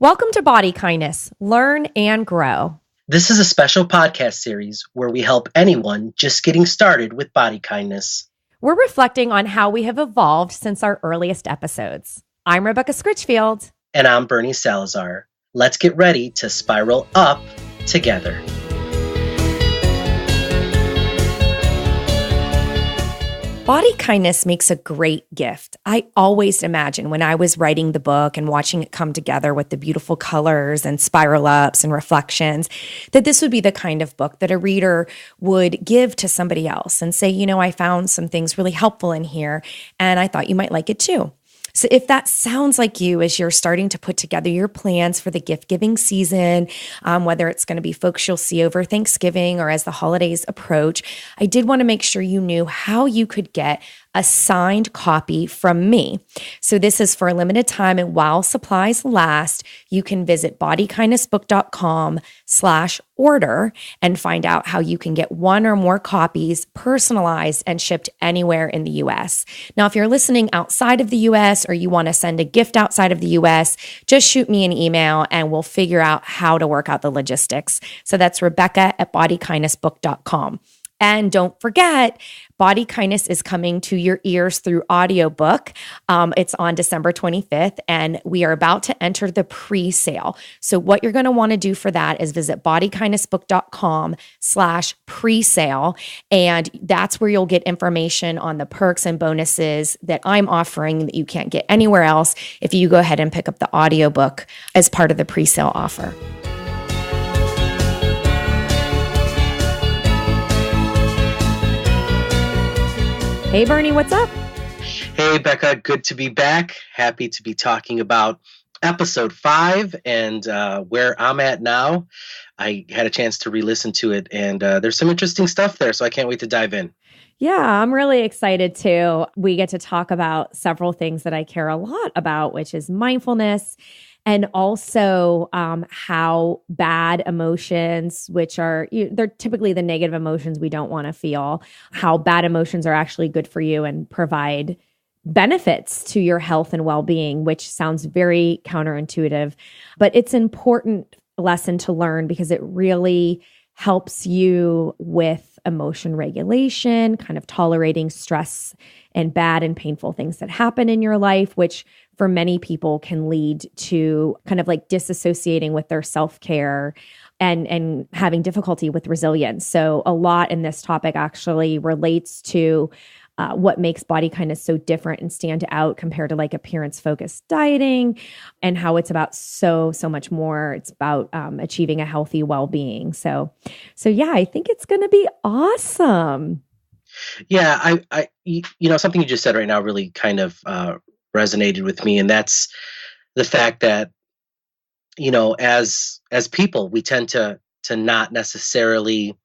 Welcome to Body Kindness. Learn and grow. This is a special podcast series where we help anyone just getting started with body kindness. We're reflecting on how we have evolved since our earliest episodes. I'm Rebecca Scritchfield. And I'm Bernie Salazar. Let's get ready to spiral up together. Body kindness makes a great gift. I always imagine when I was writing the book and watching it come together with the beautiful colors and spiral ups and reflections, that this would be the kind of book that a reader would give to somebody else and say, I found some things really helpful in here, and I thought you might like it too. So if that sounds like you as you're starting to put together your plans for the gift-giving season, whether it's going to be folks you'll see over Thanksgiving or as the holidays approach, I did want to make sure you knew how you could get a signed copy from me. So this is for a limited time, and while supplies last, you can visit bodykindnessbook.com/order and find out how you can get one or more copies personalized and shipped anywhere in the US. Now, if you're listening outside of the US or you want to send a gift outside of the US, just shoot me an email and we'll figure out how to work out the logistics. So that's Rebecca@bodykindnessbook.com. And don't forget, Body Kindness is coming to your ears through audiobook. It's on December 25th, and we are about to enter the pre-sale. So what you're going to want to do for that is visit bodykindnessbook.com/pre-sale, and that's where you'll get information on the perks and bonuses that I'm offering that you can't get anywhere else if you go ahead and pick up the audiobook as part of the pre-sale offer. Hey, Bernie, what's up? Hey, Becca, good to be back. Happy to be talking about episode 5 and where I'm at now. I had a chance to re-listen to it, and there's some interesting stuff there, so I can't wait to dive in. Yeah, I'm really excited too. We get to talk about several things that I care a lot about, which is mindfulness, and also how bad emotions, which are, they're typically the negative emotions we don't want to feel, how bad emotions are actually good for you and provide benefits to your health and well-being, which sounds very counterintuitive, but it's an important lesson to learn because it really helps you with emotion regulation, kind of tolerating stress and bad and painful things that happen in your life, which for many people can lead to kind of like disassociating with their self-care and having difficulty with resilience. So a lot in this topic actually relates to what makes body kindness so different and stand out compared to like appearance-focused dieting, and how it's about so much more. It's about achieving a healthy well-being. So yeah, I think it's going to be awesome. Yeah, I something you just said right now really kind of resonated with me, and that's the fact that as people, we tend to not necessarily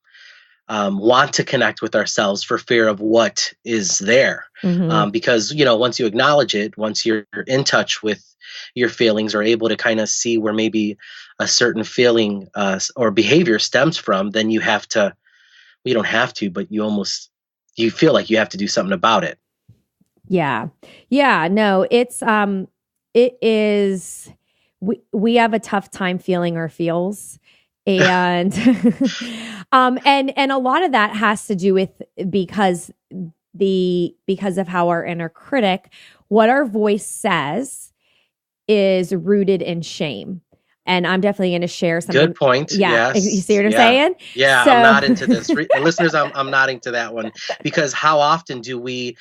want to connect with ourselves for fear of what is there. Mm-hmm. Because, once you acknowledge it, once you're in touch with your feelings or able to kind of see where maybe a certain feeling or behavior stems from, then you don't have to, but you feel like you have to do something about it. Yeah. Yeah. No, it is, we have a tough time feeling our feels. And, and a lot of that has to do with because of how our inner critic, what our voice says is rooted in shame. And I'm definitely going to share something. Good point. Yeah. Yes. You see what I'm saying? Yeah. I'm not into this. Listeners, I'm nodding to that one, because how often do we,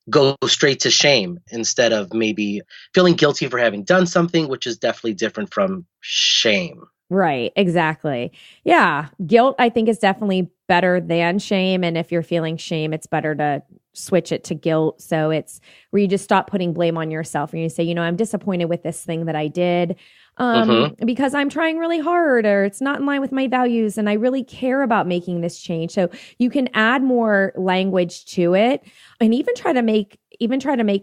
go straight to shame instead of maybe feeling guilty for having done something, which is definitely different from shame. Right. Exactly. Yeah. Guilt, I think, is definitely better than shame. And if you're feeling shame, it's better to switch it to guilt. So it's where you just stop putting blame on yourself and you say, I'm disappointed with this thing that I did because I'm trying really hard, or it's not in line with my values, and I really care about making this change. So you can add more language to it and even try to make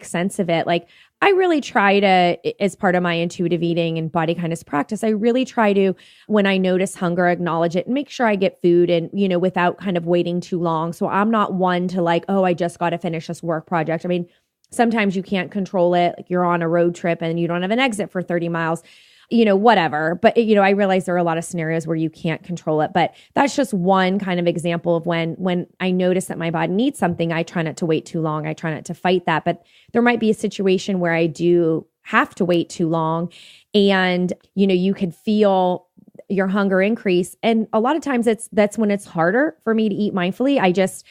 sense of it. Like, I really try to, as part of my intuitive eating and body kindness practice, I really try to, when I notice hunger, acknowledge it and make sure I get food and, without kind of waiting too long. So I'm not one to like, oh, I just got to finish this work project. I mean, sometimes you can't control it. Like, you're on a road trip and you don't have an exit for 30 miles. whatever. But, I realize there are a lot of scenarios where you can't control it. But that's just one kind of example of when I notice that my body needs something, I try not to wait too long. I try not to fight that. But there might be a situation where I do have to wait too long. And, you could feel your hunger increase. And a lot of times that's when it's harder for me to eat mindfully.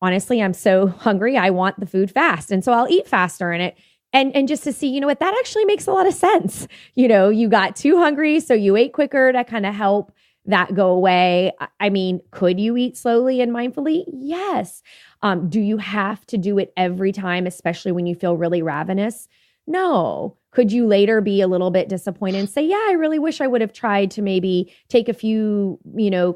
Honestly, I'm so hungry. I want the food fast. And so I'll eat faster in it. And just to see, what that actually makes a lot of sense. You got too hungry, so you ate quicker to kind of help that go away. I mean, could you eat slowly and mindfully? Yes. Do you have to do it every time, especially when you feel really ravenous? No. Could you later be a little bit disappointed and say, yeah, I really wish I would have tried to maybe take a few,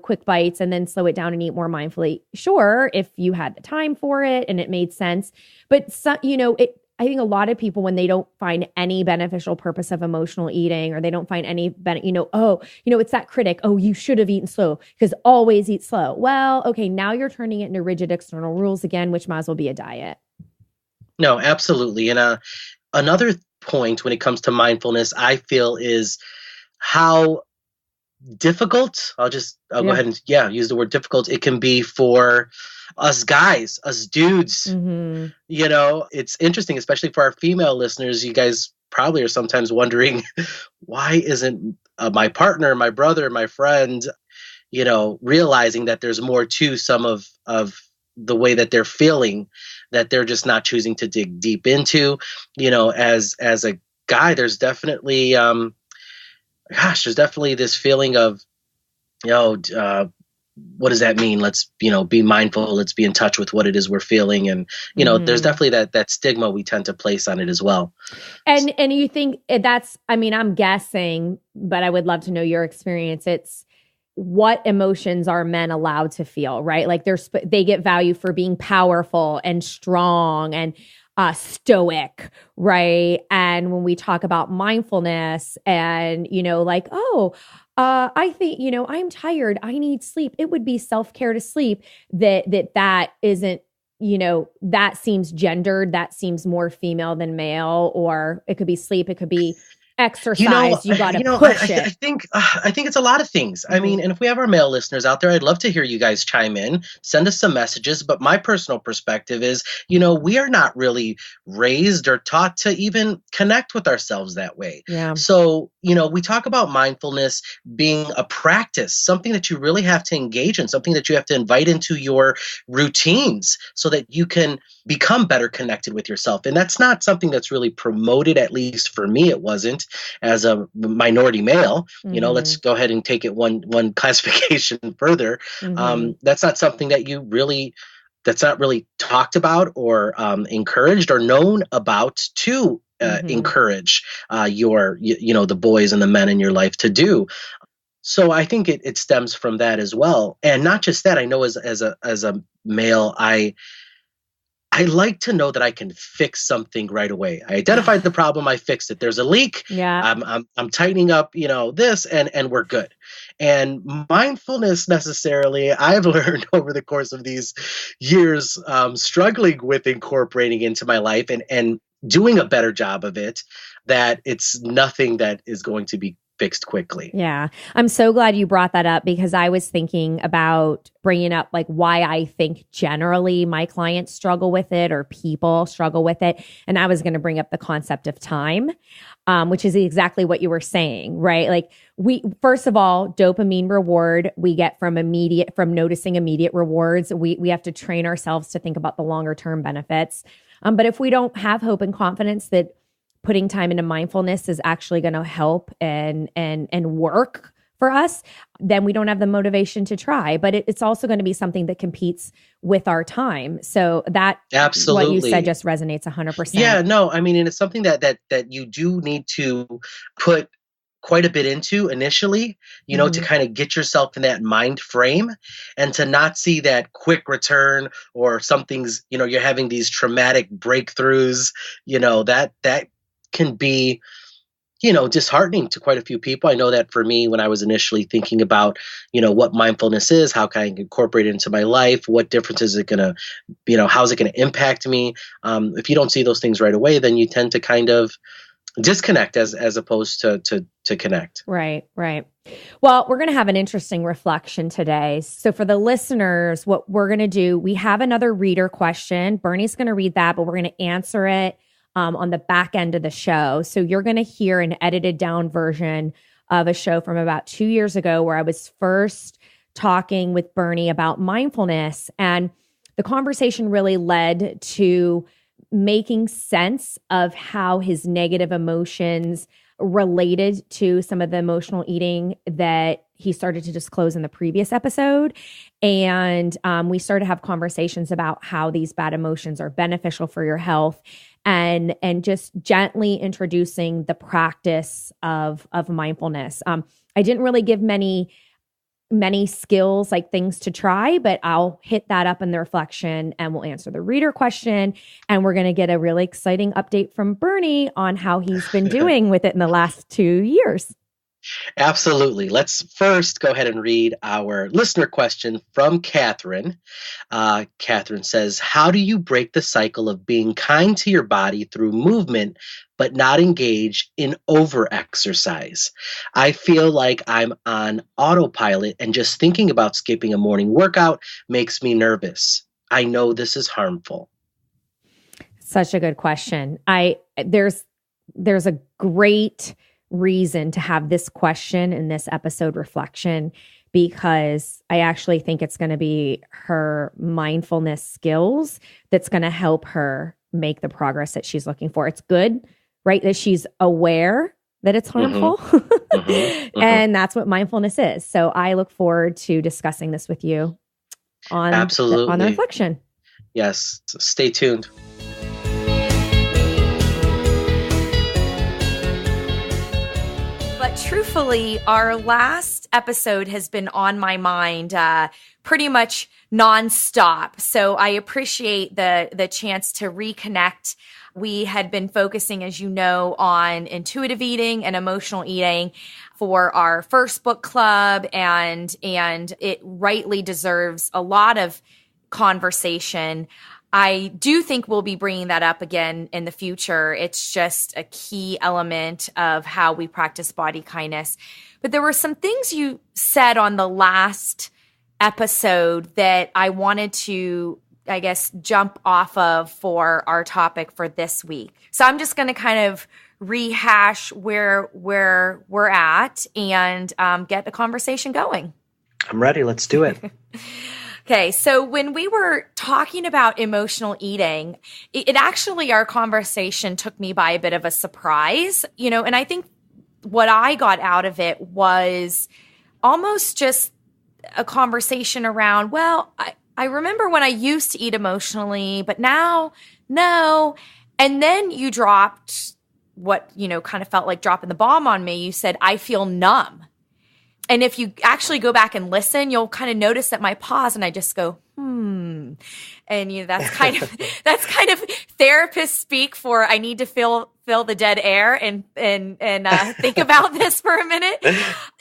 quick bites and then slow it down and eat more mindfully? Sure, if you had the time for it and it made sense. But, I think a lot of people, when they don't find any beneficial purpose of emotional eating, or they don't find any, it's that critic, oh, you should have eaten slow because always eat slow. Well, okay, now you're turning it into rigid external rules again, which might as well be a diet. No, absolutely. And another point when it comes to mindfulness, I feel, is how difficult, I'll go ahead and use the word difficult, it can be for us guys, us dudes. Mm-hmm. It's interesting, especially for our female listeners. You guys probably are sometimes wondering, why isn't my partner, my brother, my friend, realizing that there's more to some of the way that they're feeling, that they're just not choosing to dig deep into. As a guy, there's definitely there's definitely this feeling of, what does that mean? Let's, be mindful. Let's be in touch with what it is we're feeling. And, there's definitely that stigma we tend to place on it as well. And you think I'm guessing, but I would love to know your experience. It's what emotions are men allowed to feel, right? Like they get value for being powerful and strong and stoic, right? And when we talk about mindfulness and, I think, I'm tired, I need sleep. It would be self-care to sleep. That isn't, that seems gendered. That seems more female than male, or it could be sleep. It could be exercise. You got to push it. I think it's a lot of things. Mm-hmm. I mean, and if we have our male listeners out there, I'd love to hear you guys chime in, send us some messages. But my personal perspective is, we are not really raised or taught to even connect with ourselves that way. Yeah. So, we talk about mindfulness being a practice, something that you really have to engage in, something that you have to invite into your routines so that you can become better connected with yourself. And that's not something that's really promoted, at least for me, it wasn't. As a minority male, let's go ahead and take it one classification further. Mm-hmm. That's not something that that's not really talked about or encouraged or known about to encourage the boys and the men in your life to do. So I think it stems from that as well. And not just that, I know as a male, I like to know that I can fix something right away. I identified the problem, I fixed it. There's a leak. Yeah. I'm tightening up, this and we're good. And mindfulness necessarily, I've learned over the course of these years, struggling with incorporating into my life and doing a better job of it, that it's nothing that is going to be fixed quickly. Yeah. I'm so glad you brought that up, because I was thinking about bringing up like why I think generally my clients struggle with it or people struggle with it. And I was going to bring up the concept of time, which is exactly what you were saying, right? Like first of all, dopamine reward we get from noticing immediate rewards. We have to train ourselves to think about the longer term benefits. But if we don't have hope and confidence that putting time into mindfulness is actually going to help and work for us, then we don't have the motivation to try. But it's also going to be something that competes with our time. So that absolutely, what you said just resonates 100%. Yeah, no, I mean, and it's something that you do need to put quite a bit into initially, to kind of get yourself in that mind frame and to not see that quick return or something's, you're having these traumatic breakthroughs, that can be, disheartening to quite a few people. I know that for me, when I was initially thinking about, what mindfulness is, how can I incorporate it into my life? What difference is it going to, how's it going to impact me? If you don't see those things right away, then you tend to kind of disconnect as opposed to to connect. Right, right. Well, we're going to have an interesting reflection today. So for the listeners, what we're going to do, we have another reader question. Bernie's going to read that, but we're going to answer it on the back end of the show. So you're going to hear an edited down version of a show from about 2 years ago where I was first talking with Bernie about mindfulness. And the conversation really led to making sense of how his negative emotions related to some of the emotional eating that he started to disclose in the previous episode. And we started to have conversations about how these bad emotions are beneficial for your health, and just gently introducing the practice of mindfulness. I didn't really give many skills, like things to try, but I'll hit that up in the reflection and we'll answer the reader question. And we're going to get a really exciting update from Bernie on how he's been doing with it in the last 2 years. Absolutely. Let's first go ahead and read our listener question from Catherine. Catherine says, how do you break the cycle of being kind to your body through movement, but not engage in over-exercise? I feel like I'm on autopilot, and just thinking about skipping a morning workout makes me nervous. I know this is harmful. Such a good question. There's a great reason to have this question in this episode reflection, because I actually think it's going to be her mindfulness skills that's going to help her make the progress that she's looking for. It's good, right, that she's aware that it's harmful. And that's what mindfulness is. So I look forward to discussing this with you on the reflection. Yes. Stay tuned. But truthfully, our last episode has been on my mind pretty much nonstop. So I appreciate the chance to reconnect. We had been focusing, as you know, on intuitive eating and emotional eating for our first book club, and it rightly deserves a lot of conversation. I do think we'll be bringing that up again in the future. It's just a key element of how we practice body kindness. But there were some things you said on the last episode that I wanted to, I guess, jump off of for our topic for this week. So I'm just going to kind of rehash where we're at and get the conversation going. I'm ready. Let's do it. Okay, so when we were talking about emotional eating, it actually, our conversation took me by a bit of a surprise, and I think what I got out of it was almost just a conversation around, well, I remember when I used to eat emotionally, but now, no. And then you dropped what, kind of felt like dropping the bomb on me. You said, I feel numb. And if you actually go back and listen, you'll kind of notice that my pause and I just go, and that's kind of therapist speak for I need to fill the dead air and think about this for a minute,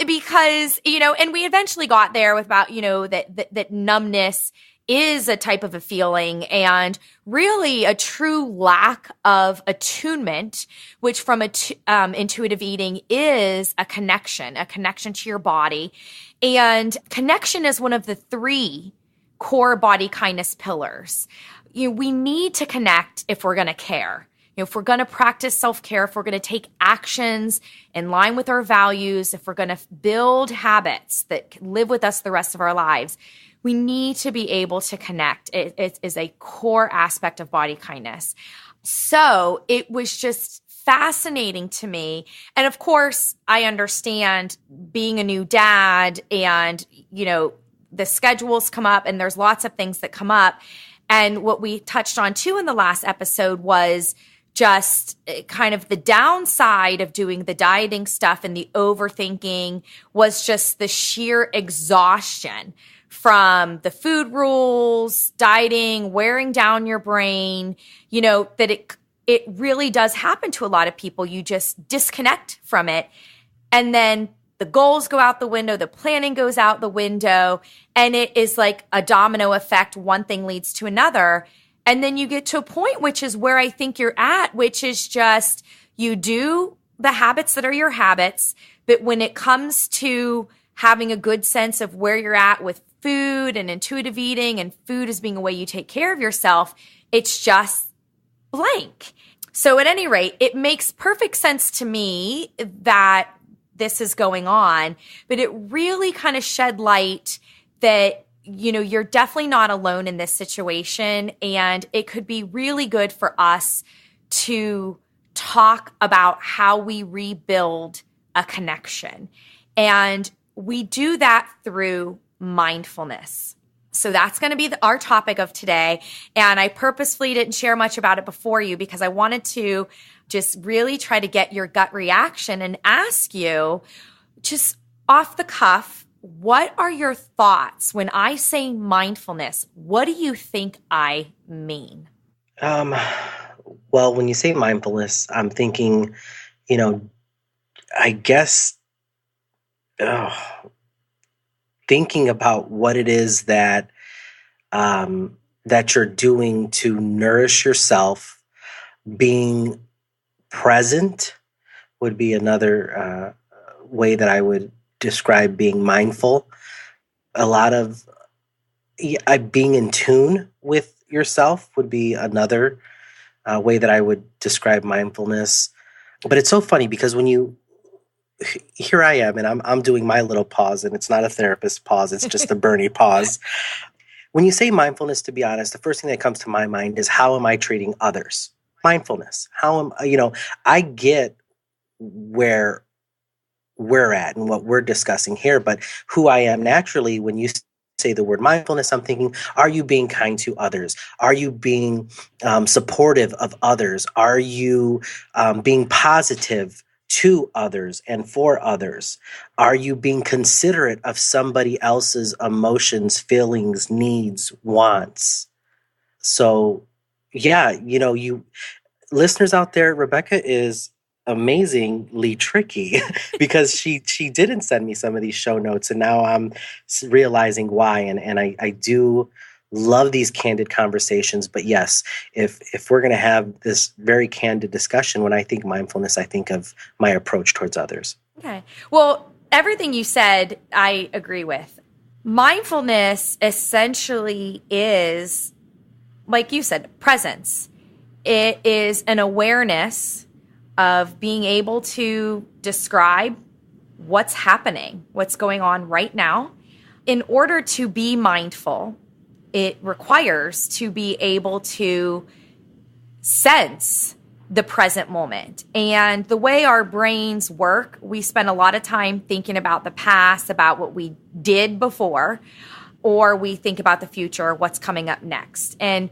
because and we eventually got there with about that numbness is a type of a feeling, and really a true lack of attunement, which from intuitive eating is a connection to your body. And connection is one of the 3 core body kindness pillars. We need to connect if we're going to care. If we're going to practice self-care, if we're going to take actions in line with our values, if we're going to build habits that live with us the rest of our lives, we need to be able to connect. It is a core aspect of body kindness. So it was just fascinating to me. And of course, I understand being a new dad and, the schedules come up and there's lots of things that come up. And what we touched on too in the last episode was just kind of the downside of doing the dieting stuff and the overthinking was just the sheer exhaustion from the food rules, dieting, wearing down your brain, that it really does happen to a lot of people. You just disconnect from it. And then the goals go out the window, the planning goes out the window, and it is like a domino effect. One thing leads to another. And then you get to a point, which is where I think you're at, which is just you do the habits that are your habits. But when it comes to having a good sense of where you're at with food and intuitive eating and food as being a way you take care of yourself, it's just blank. So at any rate, it makes perfect sense to me that this is going on, but it really kind of shed light that, you're definitely not alone in this situation. And it could be really good for us to talk about how we rebuild a connection. And we do that through mindfulness. So that's going to be our topic of today. And I purposefully didn't share much about it before you because I wanted to just really try to get your gut reaction and ask you just off the cuff, what are your thoughts when I say mindfulness? What do you think I mean? Well, when you say mindfulness, I'm thinking, I guess, thinking about what it is that you're doing to nourish yourself. Being present would be another way that I would describe being mindful. A lot of being in tune with yourself would be another way that I would describe mindfulness. But it's so funny because here I am, and I'm doing my little pause, and it's not a therapist pause, it's just a Bernie pause. When you say mindfulness, to be honest, the first thing that comes to my mind is how am I treating others? Mindfulness. I get where we're at and what we're discussing here, but who I am naturally, when you say the word mindfulness, I'm thinking, are you being kind to others? Are you being supportive of others? Are you being positive to others and for others? Are you being considerate of somebody else's emotions, feelings, needs, wants? So, yeah, you listeners out there, Rebecca is amazingly tricky because she didn't send me some of these show notes, and now I'm realizing why. And I do love these candid conversations. But yes, if we're going to have this very candid discussion, when I think mindfulness, I think of my approach towards others. Okay. Well, everything you said, I agree with. Mindfulness essentially is, like you said, presence. It is an awareness of being able to describe what's happening, what's going on right now. In order to be mindful, it requires to be able to sense the present moment. And the way our brains work, we spend a lot of time thinking about the past, about what we did before, or we think about the future, what's coming up next. And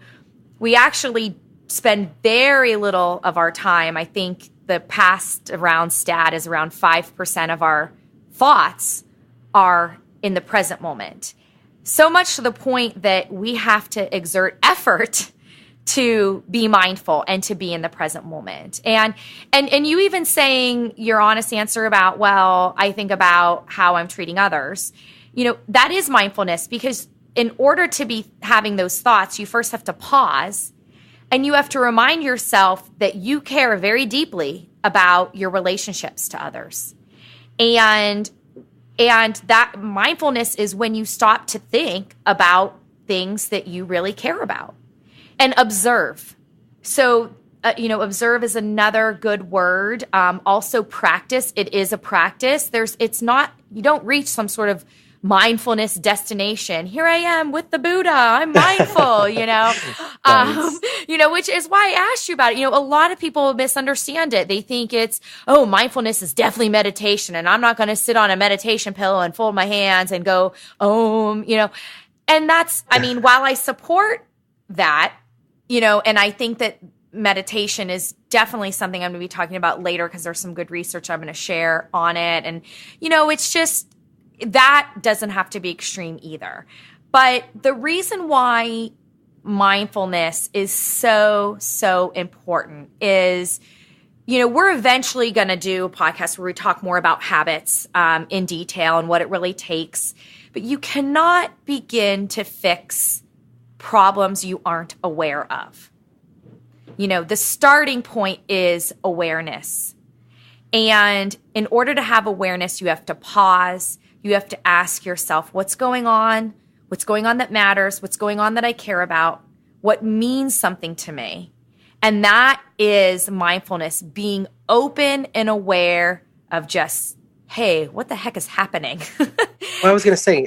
we actually spend very little of our time. I think the past around stat is around 5% of our thoughts are in the present moment. So much to the point that we have to exert effort to be mindful and to be in the present moment. And you even saying your honest answer about, well, I think about how I'm treating others, that is mindfulness, because in order to be having those thoughts, you first have to pause and you have to remind yourself that you care very deeply about your relationships to others. And that mindfulness is when you stop to think about things that you really care about. And observe. So, observe is another good word. Also practice. It is a practice. You don't reach some sort of mindfulness destination. Here I am with the Buddha. I'm mindful, which is why I asked you about it. A lot of people misunderstand it. They think it's, mindfulness is definitely meditation. And I'm not going to sit on a meditation pillow and fold my hands and go, and that's, while I support that, and I think that meditation is definitely something I'm going to be talking about later because there's some good research I'm going to share on it. And, it's just, that doesn't have to be extreme either. But the reason why mindfulness is so, so important is, we're eventually going to do a podcast where we talk more about habits in detail and what it really takes. But you cannot begin to fix problems you aren't aware of. The starting point is awareness. And in order to have awareness, you have to pause. You have to ask yourself, what's going on? What's going on that matters? What's going on that I care about? What means something to me? And that is mindfulness, being open and aware of just, hey, what the heck is happening? Well, I was going to say,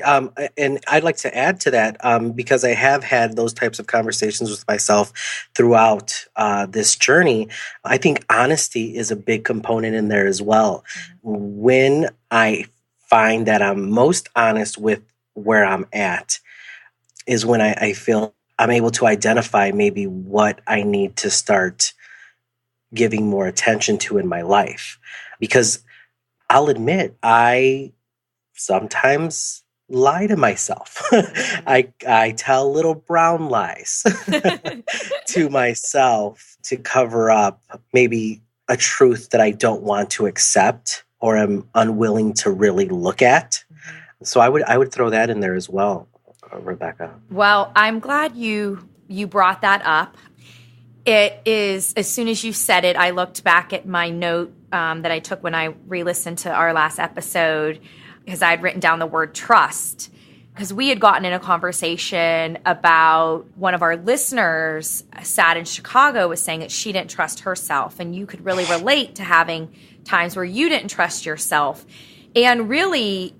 and I'd like to add to that, because I have had those types of conversations with myself throughout this journey. I think honesty is a big component in there as well. When I find that I'm most honest with where I'm at is when I feel I'm able to identify maybe what I need to start giving more attention to in my life. Because I'll admit, I sometimes lie to myself. I tell little brown lies to myself to cover up maybe a truth that I don't want to accept or am unwilling to really look at. So I would throw that in there as well, Rebecca. Well, I'm glad you brought that up. It is, as soon as you said it, I looked back at my note that I took when I re-listened to our last episode, because I had written down the word trust, because we had gotten in a conversation about one of our listeners sat in Chicago was saying that she didn't trust herself, and you could really relate to having times where you didn't trust yourself. And really,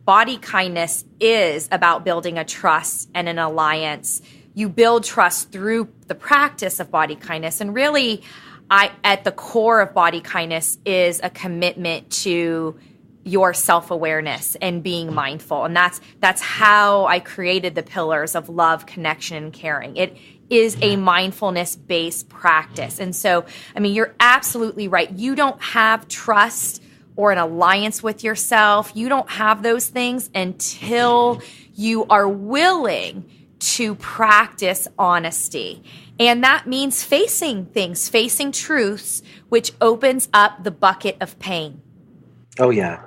body kindness is about building a trust and an alliance. You build trust through the practice of body kindness. And really, at the core of body kindness is a commitment to your self-awareness and being mindful. And that's how I created the pillars of love, connection, and caring. It is a mindfulness-based practice. And so, you're absolutely right. You don't have trust or an alliance with yourself. You don't have those things until you are willing to practice honesty. And that means facing things, facing truths, which opens up the bucket of pain. Oh, yeah.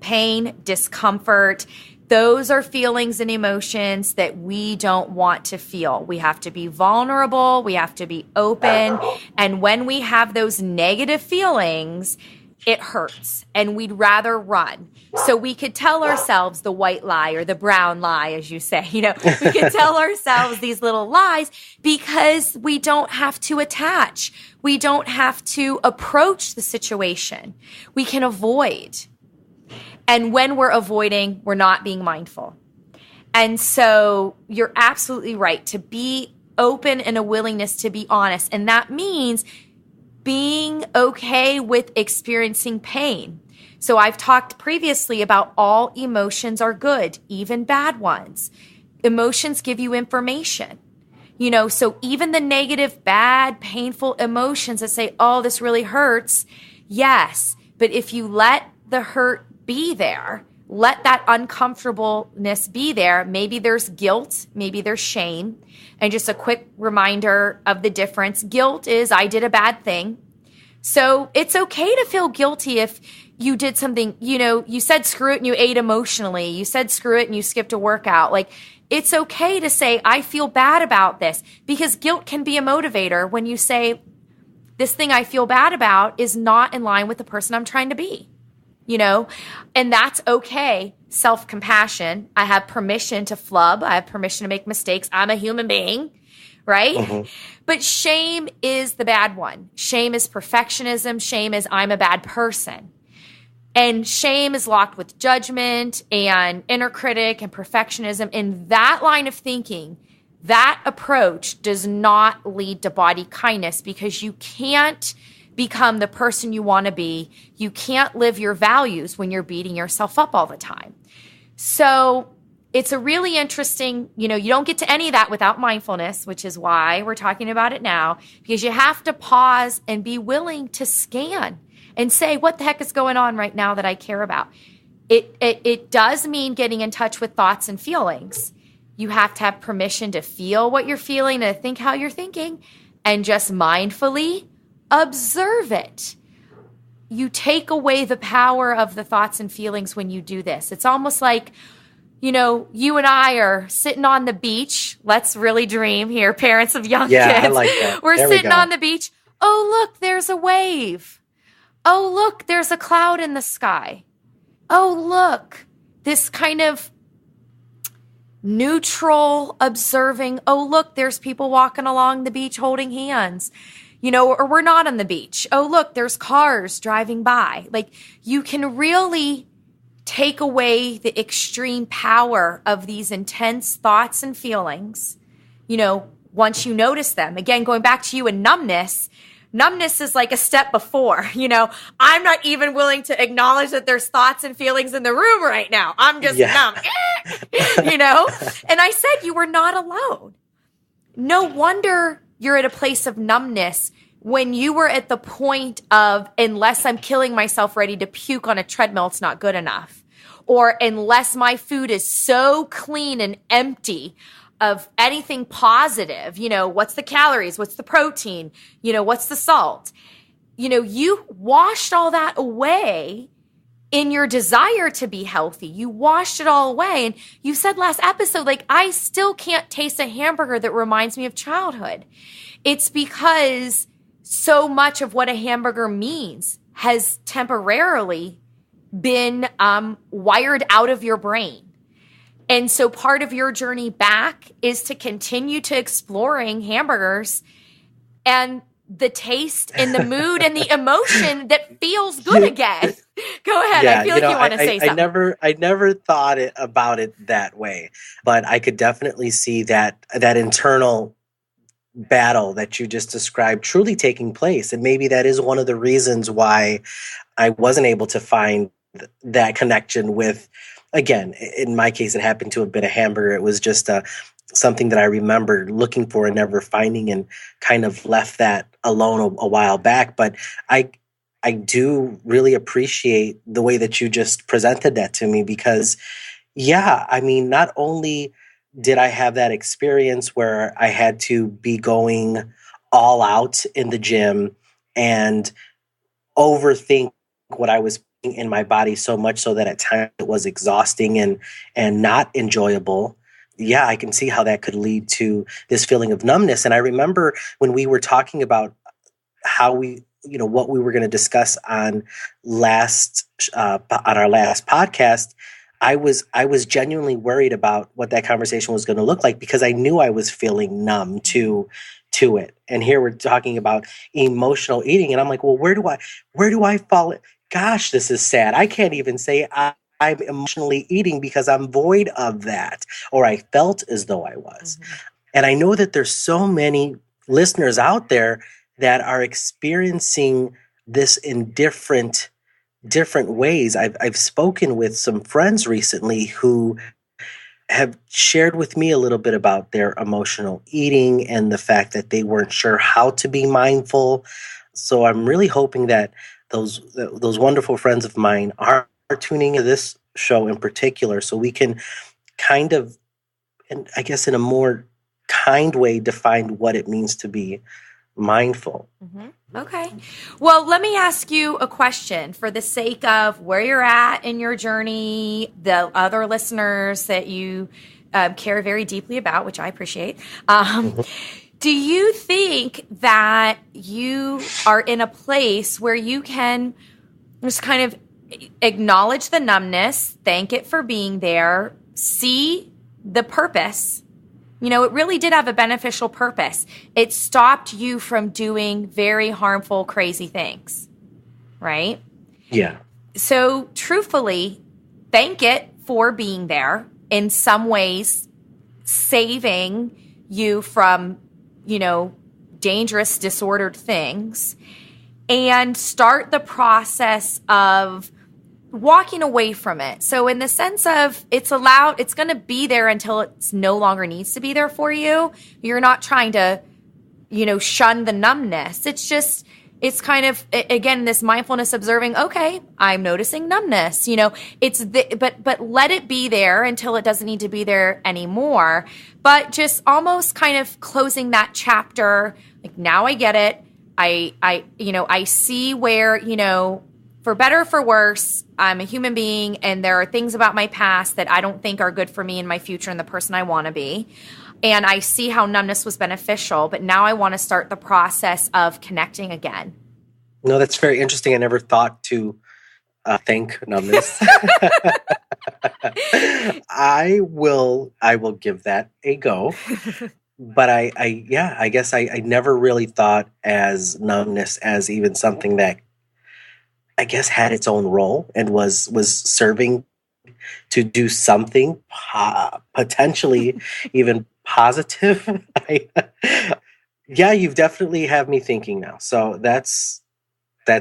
Pain, discomfort. Those are feelings and emotions that we don't want to feel. We have to be vulnerable. We have to be open. And when we have those negative feelings, it hurts and we'd rather run. So we could tell ourselves the white lie or the brown lie, as you say, we could tell ourselves these little lies because we don't have to attach. We don't have to approach the situation. We can avoid. And when we're avoiding, we're not being mindful. And so you're absolutely right to be open and a willingness to be honest. And that means being okay with experiencing pain. So I've talked previously about all emotions are good, even bad ones. Emotions give you information. So even the negative, bad, painful emotions that say, oh, this really hurts. Yes. But if you let the hurt be there, let that uncomfortableness be there. Maybe there's guilt, maybe there's shame. And just a quick reminder of the difference. Guilt is I did a bad thing. So it's okay to feel guilty if you did something, you said screw it and you ate emotionally. You said screw it and you skipped a workout. It's okay to say, I feel bad about this, because guilt can be a motivator when you say, this thing I feel bad about is not in line with the person I'm trying to be, and that's okay. Self-compassion. I have permission to flub. I have permission to make mistakes. I'm a human being, right? Mm-hmm. But shame is the bad one. Shame is perfectionism. Shame is I'm a bad person. And shame is locked with judgment and inner critic and perfectionism. And that line of thinking, that approach does not lead to body kindness, because you can't become the person you want to be. You can't live your values when you're beating yourself up all the time. So it's a really interesting, you don't get to any of that without mindfulness, which is why we're talking about it now, because you have to pause and be willing to scan and say, what the heck is going on right now that I care about? It does mean getting in touch with thoughts and feelings. You have to have permission to feel what you're feeling and to think how you're thinking, and just mindfully observe it. You take away the power of the thoughts and feelings when you do this. It's almost like, you and I are sitting on the beach. Let's really dream here, parents of young kids. I like that. We're sitting on the beach. Oh, look, there's a wave. oh, look, there's a cloud in the sky. Oh, look, this kind of neutral observing. Oh, look, there's people walking along the beach holding hands, or we're not on the beach. Oh, look, there's cars driving by. Like, you can really take away the extreme power of these intense thoughts and feelings, once you notice them. Again, going back to you and numbness is like a step before. I'm not even willing to acknowledge that there's thoughts and feelings in the room right now. I'm just numb, And I said, you were not alone. No wonder you're at a place of numbness when you were at the point of, unless I'm killing myself ready to puke on a treadmill, it's not good enough. Or unless my food is so clean and empty of anything positive, what's the calories? What's the protein? What's the salt? You washed all that away in your desire to be healthy. You washed it all away. And you said last episode, like, I still can't taste a hamburger that reminds me of childhood. It's because so much of what a hamburger means has temporarily been wired out of your brain. And so part of your journey back is to continue to exploring hamburgers and the taste and the mood and the emotion that feels good again. Go ahead. Yeah, I feel like you want to say something. I never thought about it that way, but I could definitely see that internal battle that you just described truly taking place. And maybe that is one of the reasons why I wasn't able to find that connection with, again, in my case, it happened to have been a hamburger. It was just something that I remembered looking for and never finding, and kind of left that alone a while back. But I do really appreciate the way that you just presented that to me, because, not only did I have that experience where I had to be going all out in the gym and overthink what I was in my body so much so that at times it was exhausting and not enjoyable. Yeah, I can see how that could lead to this feeling of numbness. And I remember when we were talking about how what we were going to discuss on our last podcast, I was genuinely worried about what that conversation was going to look like, because I knew I was feeling numb to it. And here we're talking about emotional eating, and I'm like, well, where do I fall? Gosh, this is sad. I can't even say I'm emotionally eating because I'm void of that, or I felt as though I was. Mm-hmm. And I know that there's so many listeners out there that are experiencing this in different ways. I've spoken with some friends recently who have shared with me a little bit about their emotional eating and the fact that they weren't sure how to be mindful. So I'm really hoping that those wonderful friends of mine are tuning into this show in particular, so we can kind of, and I guess in a more kind way, define what it means to be mindful. Mm-hmm. Okay. Well, let me ask you a question for the sake of where you're at in your journey, the other listeners that you care very deeply about, which I appreciate. Do you think that you are in a place where you can just kind of acknowledge the numbness, thank it for being there, see the purpose? It really did have a beneficial purpose. It stopped you from doing very harmful, crazy things, right? Yeah. So truthfully, thank it for being there, in some ways saving you from, dangerous, disordered things, and start the process of walking away from it. So in the sense of it's going to be there until it's no longer needs to be there for you. You're not trying to, shun the numbness. It's kind of, again, this mindfulness observing, okay, I'm noticing numbness, but let it be there until it doesn't need to be there anymore. But just almost kind of closing that chapter, like, now I get it. I see where, for better or for worse, I'm a human being, and there are things about my past that I don't think are good for me in my future and the person I want to be. And I see how numbness was beneficial, but now I want to start the process of connecting again. No, that's very interesting. I never thought to thank numbness. I will give that a go. But I guess I never really thought as numbness as even something that I guess had its own role and was serving to do something potentially even positive. Yeah, you've definitely have me thinking now. So that's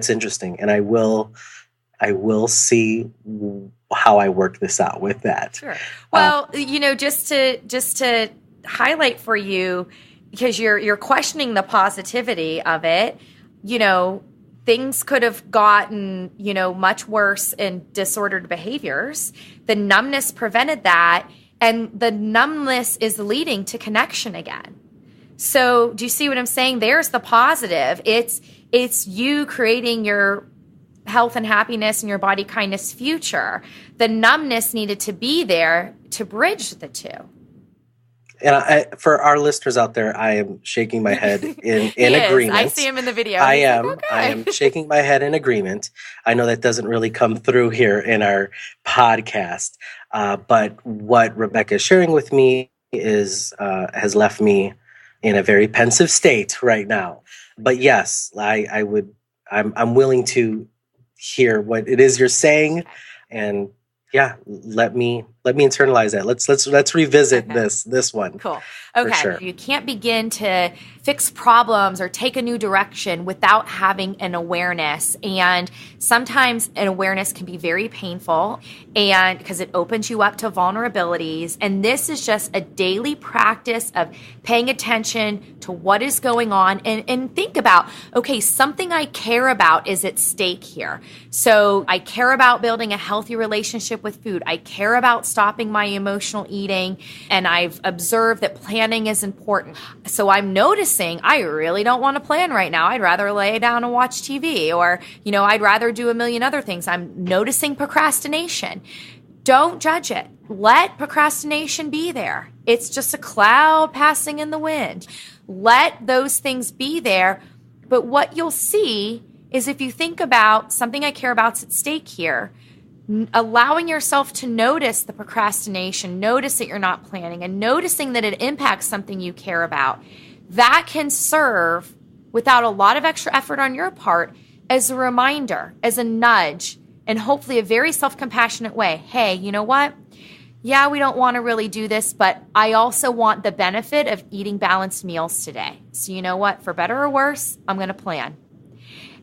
interesting, and I will see how I work this out with that. Sure. Well, just to highlight for you, because you're questioning the positivity of it, things could have gotten, much worse in disordered behaviors. The numbness prevented that, and the numbness is leading to connection again. So do you see what I'm saying? There's the positive. It's you creating your health and happiness and your body kindness future. The numbness needed to be there to bridge the two. And for our listeners out there, I am shaking my head in agreement. I see him in the video. I am shaking my head in agreement. I know that doesn't really come through here in our podcast, but what Rebecca is sharing with me is has left me in a very pensive state right now. But yes, I'm willing to hear what it is you're saying, and yeah, let me internalize that. Let's revisit this one. Cool. Okay. Sure. You can't begin to fix problems or take a new direction without having an awareness. And sometimes an awareness can be very painful, and because it opens you up to vulnerabilities. And this is just a daily practice of paying attention to what is going on and think about, okay, something I care about is at stake here. So I care about building a healthy relationship with food. I care about stopping my emotional eating. And I've observed that planning is important. So I'm noticing I really don't want to plan right now. I'd rather lay down and watch TV, or, I'd rather do a million other things. I'm noticing procrastination. Don't judge it. Let procrastination be there. It's just a cloud passing in the wind. Let those things be there. But what you'll see is, if you think about something I care about's at stake here, allowing yourself to notice the procrastination, notice that you're not planning, and noticing that it impacts something you care about, that can serve, without a lot of extra effort on your part, as a reminder, as a nudge, and hopefully a very self-compassionate way. Hey, you know what? Yeah, we don't want to really do this, but I also want the benefit of eating balanced meals today. So you know what? For better or worse, I'm going to plan.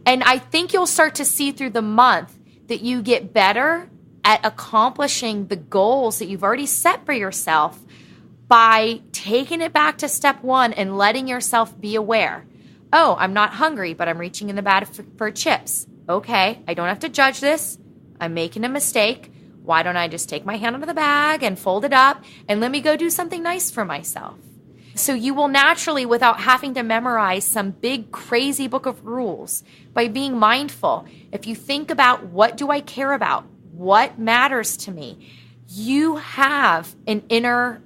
And I think you'll start to see through the month that you get better at accomplishing the goals that you've already set for yourself by taking it back to step one and letting yourself be aware. Oh, I'm not hungry, but I'm reaching in the bag for chips. Okay, I don't have to judge this. I'm making a mistake. Why don't I just take my hand out of the bag and fold it up and let me go do something nice for myself? So you will naturally, without having to memorize some big crazy book of rules, by being mindful, if you think about, what do I care about? What matters to me? You have an inner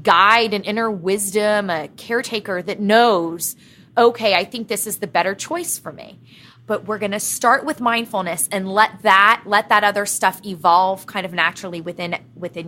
guide, an inner wisdom, a caretaker that knows, okay, I think this is the better choice for me. But we're going to start with mindfulness and let that other stuff evolve kind of naturally within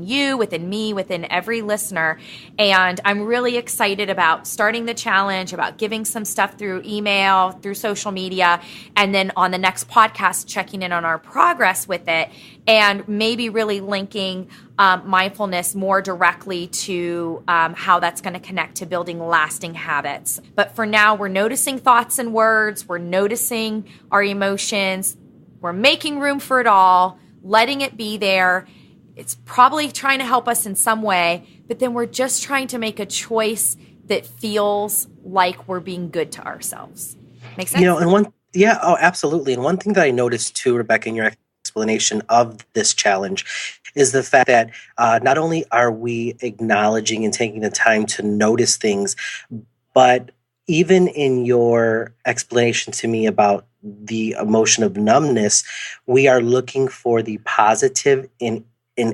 you, within me, within every listener. And I'm really excited about starting the challenge, about giving some stuff through email, through social media, and then on the next podcast, checking in on our progress with it, and maybe really linking mindfulness more directly to how that's going to connect to building lasting habits. But for now, we're noticing thoughts and words. We're noticing our emotions. We're making room for it all, letting it be there. It's probably trying to help us in some way, but then we're just trying to make a choice that feels like we're being good to ourselves. Make sense? Absolutely. And one thing that I noticed too, Rebecca, in your explanation of this challenge is the fact that not only are we acknowledging and taking the time to notice things, but even in your explanation to me about the emotion of numbness, we are looking for the positive in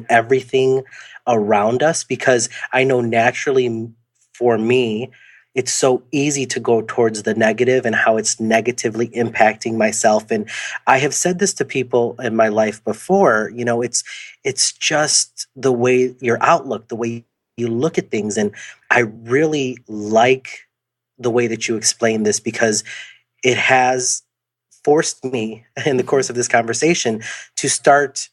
everything around us, because I know naturally for me, it's so easy to go towards the negative and how it's negatively impacting myself. And I have said this to people in my life before, it's just the way your outlook, the way you look at things. And I really like the way that you explain this, because it has forced me in the course of this conversation to start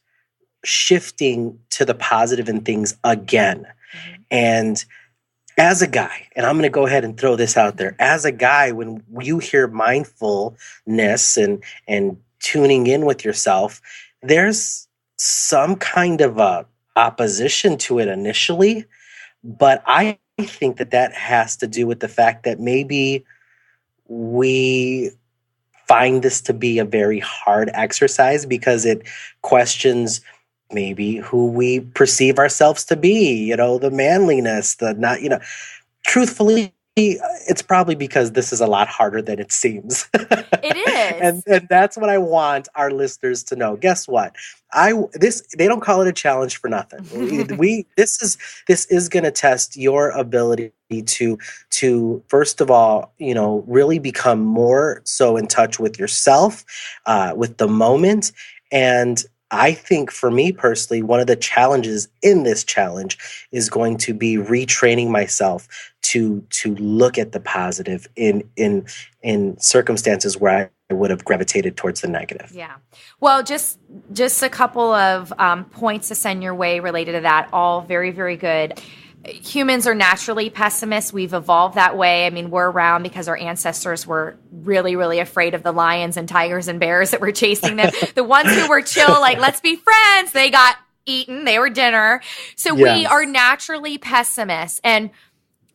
shifting to the positive in things again. Mm-hmm. And as a guy, and I'm going to go ahead and throw this out there, as a guy, when you hear mindfulness and tuning in with yourself, there's some kind of a opposition to it initially, but I think that has to do with the fact that maybe we find this to be a very hard exercise because it questions maybe who we perceive ourselves to be, the manliness, the not, truthfully, it's probably because this is a lot harder than it seems. It is. and that's what I want our listeners to know. Guess what? They don't call it a challenge for nothing. This is going to test your ability to first of all, really become more so in touch with yourself, with the moment. And I think for me personally, one of the challenges in this challenge is going to be retraining myself to look at the positive in circumstances where I would have gravitated towards the negative. Yeah. Well, just a couple of points to send your way related to that. All very, very good. Humans are naturally pessimists. We've evolved that way. I mean, we're around because our ancestors were really, really afraid of the lions and tigers and bears that were chasing them. The ones who were chill, like, let's be friends, they got eaten. They were dinner. So yes. We are naturally pessimists. And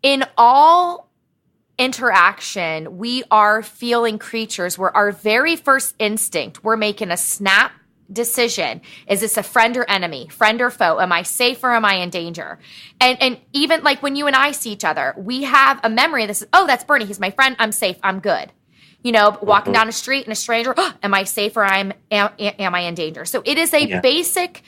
in all interaction, we are feeling creatures where our very first instinct, we're making a snap decision. Is this a friend or enemy, friend or foe? Am I safe or am I in danger? And even like when you and I see each other, we have a memory. This is, oh, that's Bernie. He's my friend. I'm safe. I'm good. Walking down the street and a stranger, oh, am I safe or am I in danger? So it is a basic,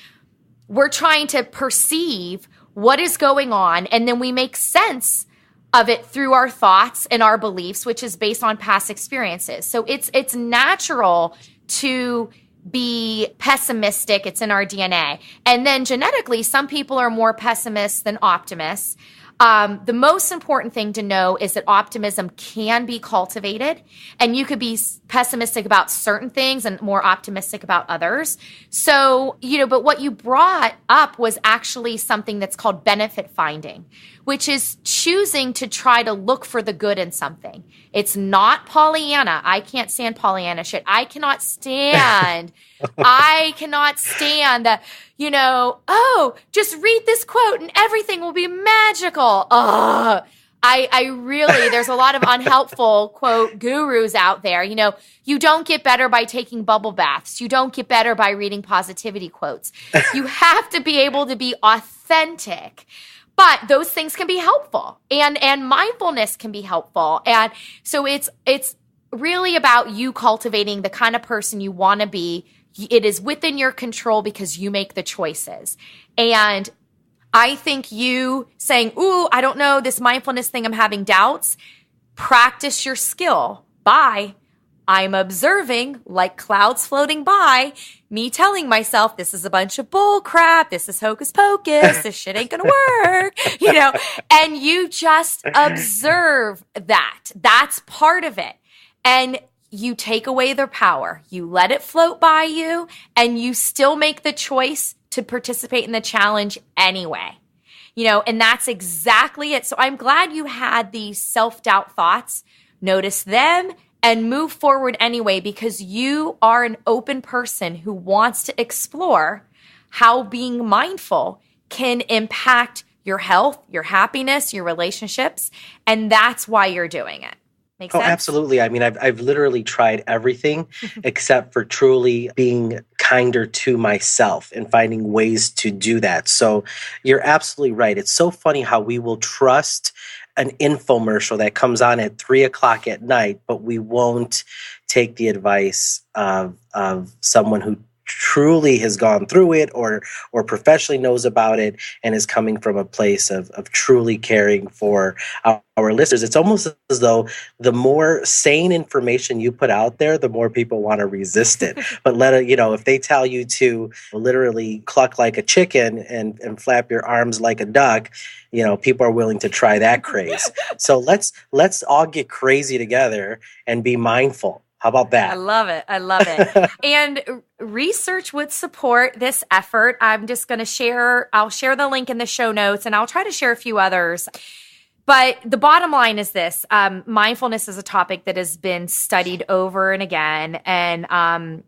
we're trying to perceive what is going on, and then we make sense of it through our thoughts and our beliefs, which is based on past experiences. So it's natural to be pessimistic. It's in our DNA. And then genetically, some people are more pessimists than optimists. The most important thing to know is that optimism can be cultivated, and you could be pessimistic about certain things and more optimistic about others. So, but what you brought up was actually something that's called benefit finding, which is choosing to try to look for the good in something. It's not Pollyanna. I can't stand Pollyanna shit. I cannot stand that, oh, just read this quote and everything will be magical. I really, there's a lot of unhelpful quote gurus out there. You don't get better by taking bubble baths. You don't get better by reading positivity quotes. You have to be able to be authentic. But those things can be helpful, and mindfulness can be helpful. And so it's really about you cultivating the kind of person you want to be. It is within your control because you make the choices. And I think you saying, ooh, I don't know, this mindfulness thing, I'm having doubts, practice your skill by I'm observing like clouds floating by, me telling myself this is a bunch of bull crap, this is hocus pocus, this shit ain't gonna work, and you just observe that. That's part of it. And you take away their power. You let it float by you, and you still make the choice to participate in the challenge anyway. And that's exactly it. So I'm glad you had these self-doubt thoughts. Notice them and move forward anyway, because you are an open person who wants to explore how being mindful can impact your health, your happiness, your relationships. And that's why you're doing it. Make sense? Oh, absolutely. I mean, I've literally tried everything except for truly being kinder to myself and finding ways to do that. So you're absolutely right. It's so funny how we will trust an infomercial that comes on at 3:00 at night, but we won't take the advice of someone who truly has gone through it or professionally knows about it and is coming from a place of truly caring for our listeners. It's almost as though the more sane information you put out there, the more people want to resist it. But if they tell you to literally cluck like a chicken and flap your arms like a duck, people are willing to try that craze. So let's all get crazy together and be mindful. How about that? I love it. And research would support this effort. I'm just going to I'll share the link in the show notes, and I'll try to share a few others. But the bottom line is this. Mindfulness is a topic that has been studied over and again. And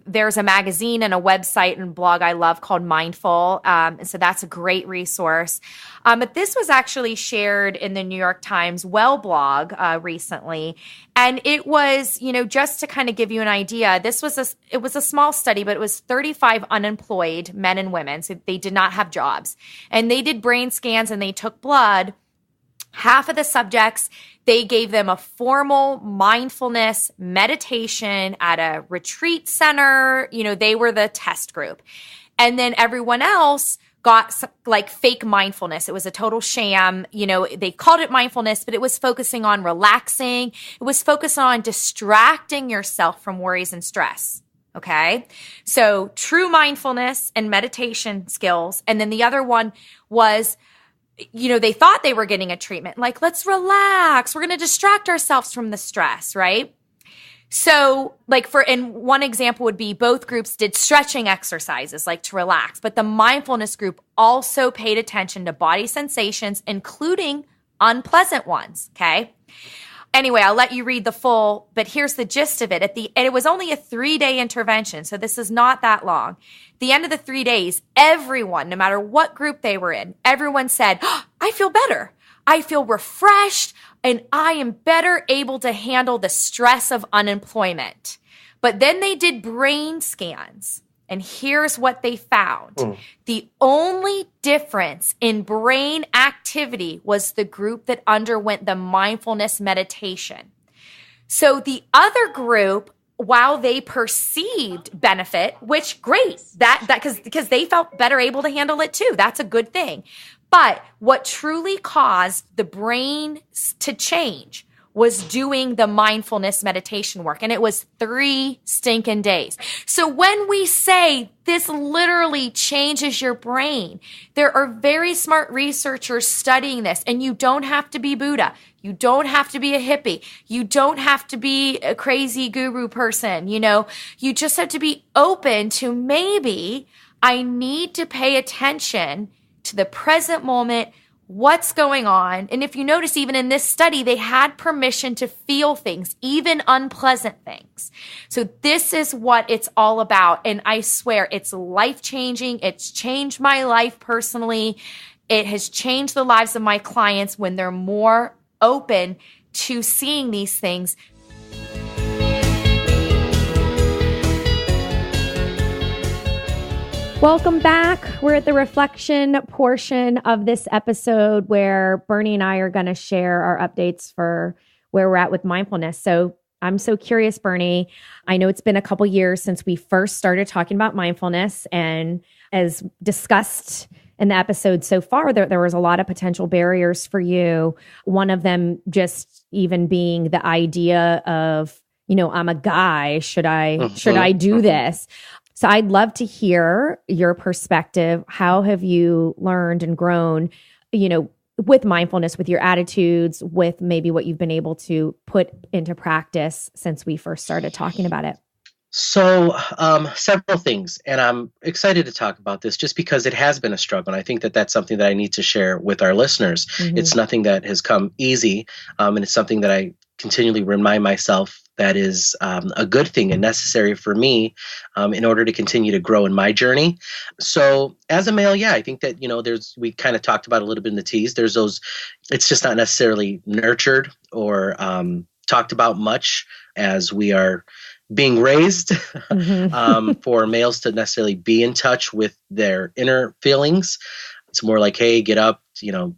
there's a magazine and a website and blog I love called Mindful. And so that's a great resource. But this was actually shared in the New York Times Well blog recently. And it was, just to kind of give you an idea, it was a small study, but it was 35 unemployed men and women. So they did not have jobs. And they did brain scans and they took blood. Half of the subjects, they gave them a formal mindfulness meditation at a retreat center. They were the test group. And then everyone else got like fake mindfulness. It was a total sham. They called it mindfulness, but it was focusing on relaxing. It was focused on distracting yourself from worries and stress. Okay. So true mindfulness and meditation skills. And then the other one was, they thought they were getting a treatment. Like, let's relax. We're going to distract ourselves from the stress, right? So and one example would be both groups did stretching exercises, like to relax. But the mindfulness group also paid attention to body sensations, including unpleasant ones. Okay. Anyway, I'll let you read the full, but here's the gist of it. And it was only a 3-day intervention, so this is not that long. The end of the 3 days, everyone, no matter what group they were in, everyone said, I feel better. I feel refreshed, and I am better able to handle the stress of unemployment. But then they did brain scans. And here's what they found. The only difference in brain activity was the group that underwent the mindfulness meditation. So the other group, while they perceived benefit, which great, that because they felt better able to handle it too. That's a good thing. But what truly caused the brain to change was doing the mindfulness meditation work. And it was 3 stinking days. So when we say this literally changes your brain, there are very smart researchers studying this. And you don't have to be Buddha. You don't have to be a hippie. You don't have to be a crazy guru person. You just have to be open to maybe I need to pay attention to the present moment, what's going on. And if you notice, even in this study, they had permission to feel things, even unpleasant things. So this is what it's all about. And I swear it's life-changing. It's changed my life personally. It has changed the lives of my clients when they're more open to seeing these things. Welcome back. We're at the reflection portion of this episode where Bernie and I are going to share our updates for where we're at with mindfulness. So I'm so curious, Bernie. I know it's been a couple years since we first started talking about mindfulness. And as discussed in the episode so far, there was a lot of potential barriers for you. One of them just even being the idea of, I'm a guy. Should I do this? So I'd love to hear your perspective. How have you learned and grown, with mindfulness, with your attitudes, with maybe what you've been able to put into practice since we first started talking about it? So several things, and I'm excited to talk about this just because it has been a struggle. And I think that that's something that I need to share with our listeners. Mm-hmm. It's nothing that has come easy, and it's something that I continually remind myself that is a good thing and necessary for me in order to continue to grow in my journey. So as a male, I think that, we kind of talked about a little bit in the tease. There's those, it's just not necessarily nurtured or talked about much as we are being raised for males to necessarily be in touch with their inner feelings. It's more like, hey, get up,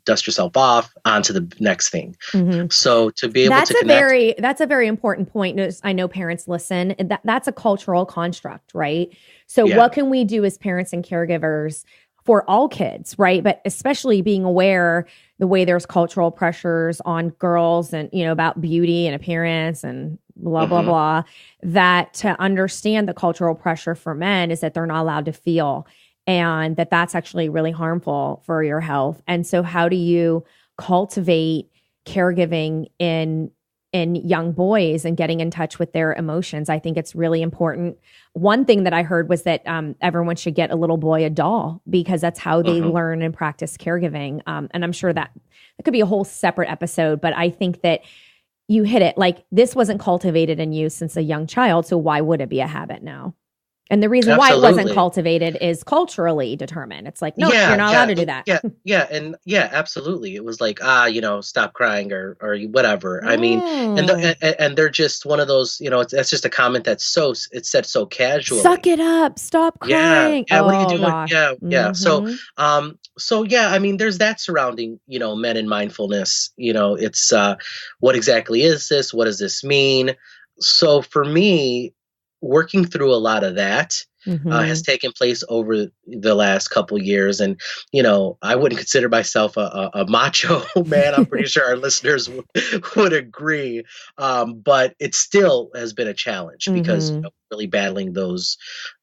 dust yourself off, onto the next thing. Mm-hmm. So to be able to connect. That's a very important point. I know parents listen. That's a cultural construct, right? So what can we do as parents and caregivers for all kids, right? But especially being aware the way there's cultural pressures on girls and, about beauty and appearance and blah, blah, blah, that to understand the cultural pressure for men is that they're not allowed to feel, and that's actually really harmful for your health. And so how do you cultivate caregiving in young boys and getting in touch with their emotions? I think it's really important. One thing that I heard was that everyone should get a little boy a doll, because that's how they learn and practice caregiving. And I'm sure that could be a whole separate episode, but I think that you hit it. Like, this wasn't cultivated in you since a young child, so why would it be a habit now? And the reason why it wasn't cultivated is culturally determined. It's like, no, you're not allowed to do that. Absolutely. It was like, stop crying or whatever. I mean, and they're just one of those, that's just a comment it's said so casually. Suck it up, stop crying. Yeah. What are you doing? Gosh. Yeah. So I mean, there's that surrounding, men in mindfulness. It's what exactly is this? What does this mean? So for me, working through a lot of that has taken place over the last couple years. And, I wouldn't consider myself a macho man. I'm pretty sure our listeners would agree. But it still has been a challenge because really battling those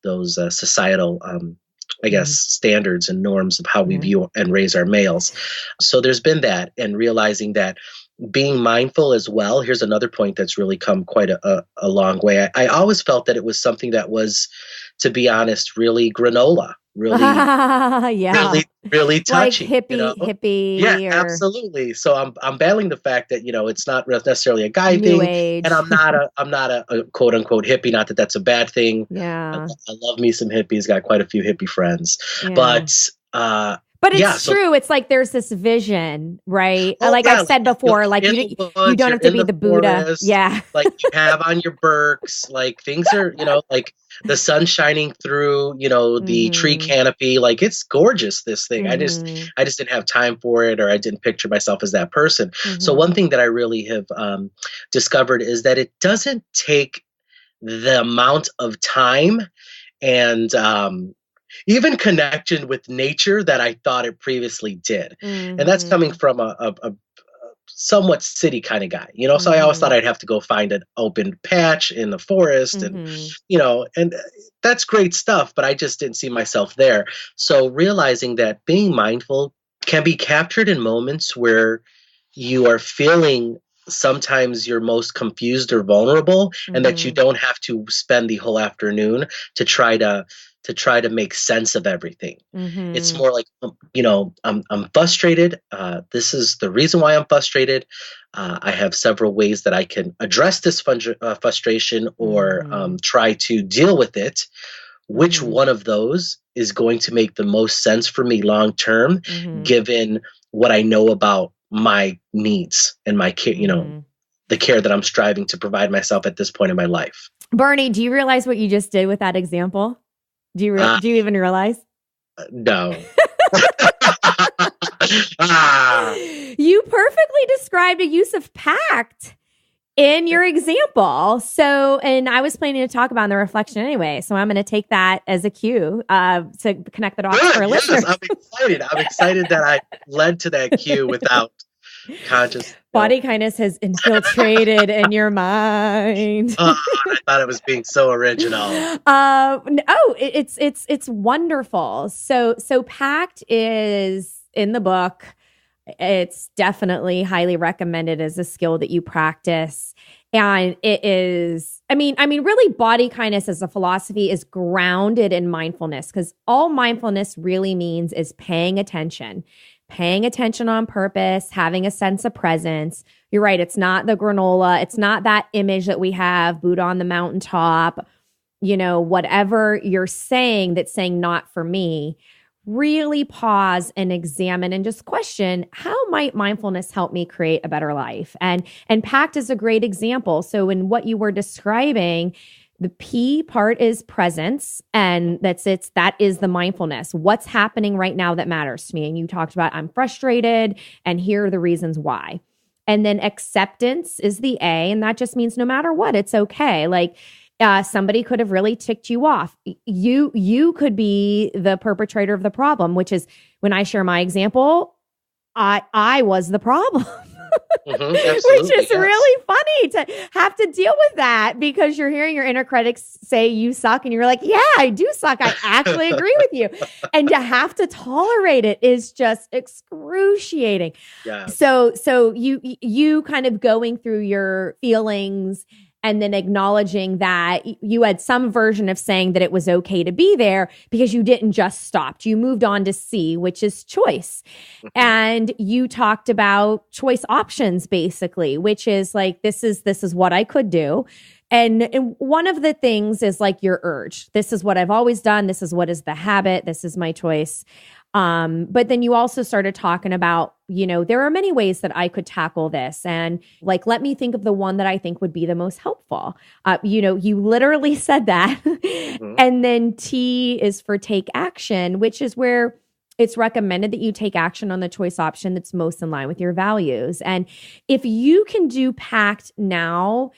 societal, standards and norms of how we view and raise our males. So there's been that, and realizing that being mindful as well. Here's another point that's really come quite a long way. I always felt that it was something that was, to be honest, really granola, really, really touchy, like hippie. Yeah, absolutely. So I'm battling the fact that it's not necessarily a guy thing, age. And I'm not a quote unquote hippie. Not that that's a bad thing. Yeah, I love me some hippies. Got quite a few hippie friends, but it's true. It's like there's this vision, right? I've said before, like you don't have to be the Buddha. Forest, yeah. Like you have on your Birks, like things are, like the sun shining through, the tree canopy. Like it's gorgeous, this thing. I just didn't have time for it, or I didn't picture myself as that person. So one thing that I really have discovered is that it doesn't take the amount of time and even connection with nature that I thought it previously did. And that's coming from a somewhat city kind of guy, so I always thought I'd have to go find an open patch in the forest and, and that's great stuff, but I just didn't see myself there. So realizing that being mindful can be captured in moments where you are feeling sometimes you're most confused or vulnerable, and that you don't have to spend the whole afternoon to try to make sense of everything. It's more like, I'm frustrated. This is the reason why I'm frustrated. I have several ways that I can address this frustration or try to deal with it. Which one of those is going to make the most sense for me long term, given what I know about my needs and my care, the care that I'm striving to provide myself at this point in my life. Bernie, do you realize what you just did with that example? Do you even realize? No. You perfectly described a use of PACT in your example. So, and I was planning to talk about in the reflection anyway. So I'm going to take that as a cue to connect the dots for listeners. I'm excited. I'm excited that I led to that cue without conscious. Body kindness has infiltrated in your mind. I thought it was being so original. It's wonderful. So PACT is in the book. It's definitely highly recommended as a skill that you practice. And it is, really body kindness as a philosophy is grounded in mindfulness, because all mindfulness really means is paying attention on purpose, having a sense of presence. You're right. It's not the granola. It's not that image that we have, Buddha on the mountaintop, whatever you're saying that's saying not for me. Really pause and examine and just question, how might mindfulness help me create a better life? And PACT is a great example. So in what you were describing, The P part is presence, and that is the mindfulness. What's happening right now that matters to me? And you talked about I'm frustrated, and here are the reasons why. And then acceptance is the A, and that just means no matter what, it's okay. Like somebody could have really ticked you off. You could be the perpetrator of the problem, which is when I share my example, I was the problem. Which is really funny to have to deal with that, because you're hearing your inner critics say you suck and you're like, yeah, I do suck. I actually agree with you. And to have to tolerate it is just excruciating. Yeah. So you kind of going through your feelings and then acknowledging that you had some version of saying that it was okay to be there because you didn't just stop. You moved on to C, which is choice. And you talked about choice options, basically, which is like, this is what I could do. And one of the things is like your urge. This is what I've always done. This is what is the habit. This is my choice. But then you also started talking about, there are many ways that I could tackle this. And like, let me think of the one that I think would be the most helpful. You literally said that. Mm-hmm. And then T is for take action, which is where it's recommended that you take action on the choice option that's most in line with your values. And if you can do PACT now,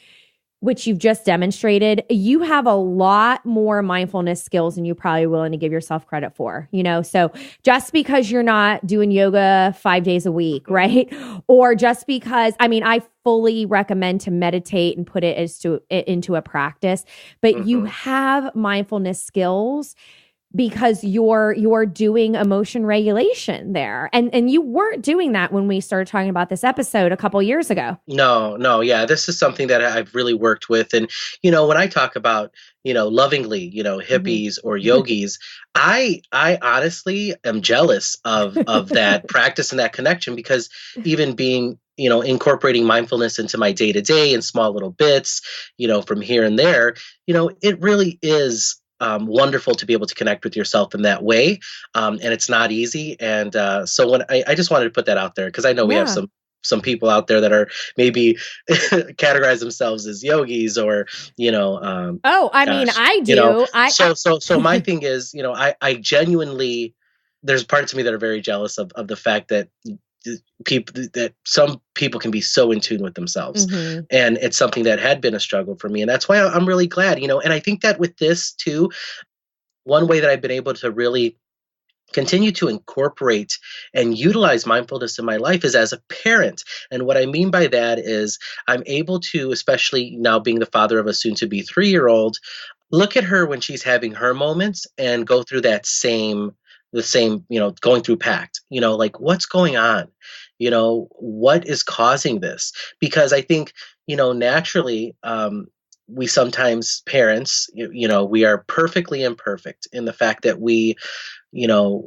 which you've just demonstrated, you have a lot more mindfulness skills than you're probably willing to give yourself credit for, So just because you're not doing yoga 5 days a week, right? Or just because, I fully recommend to meditate and put it into a practice, but you have mindfulness skills because you're doing emotion regulation there. And you weren't doing that when we started talking about this episode a couple years ago. No. Yeah. This is something that I've really worked with. And, when I talk about, lovingly, hippies or yogis, I honestly am jealous of that practice and that connection, because even being, incorporating mindfulness into my day to day in small little bits, from here and there, it really is wonderful to be able to connect with yourself in that way. And it's not easy. And so when I just wanted to put that out there, because I know we have some people out there that are maybe categorize themselves as yogis or, I do. So my thing is, I genuinely, there's parts of me that are very jealous of the fact that some people can be so in tune with themselves. And it's something that had been a struggle for me. And that's why I'm really glad, and I think that with this too, one way that I've been able to really continue to incorporate and utilize mindfulness in my life is as a parent. And what I mean by that is I'm able to, especially now being the father of a soon to be 3-year-old, look at her when she's having her moments and go through the same, going through PACT, like what's going on, what is causing this? Because I think, naturally, we sometimes parents, we are perfectly imperfect in the fact that we,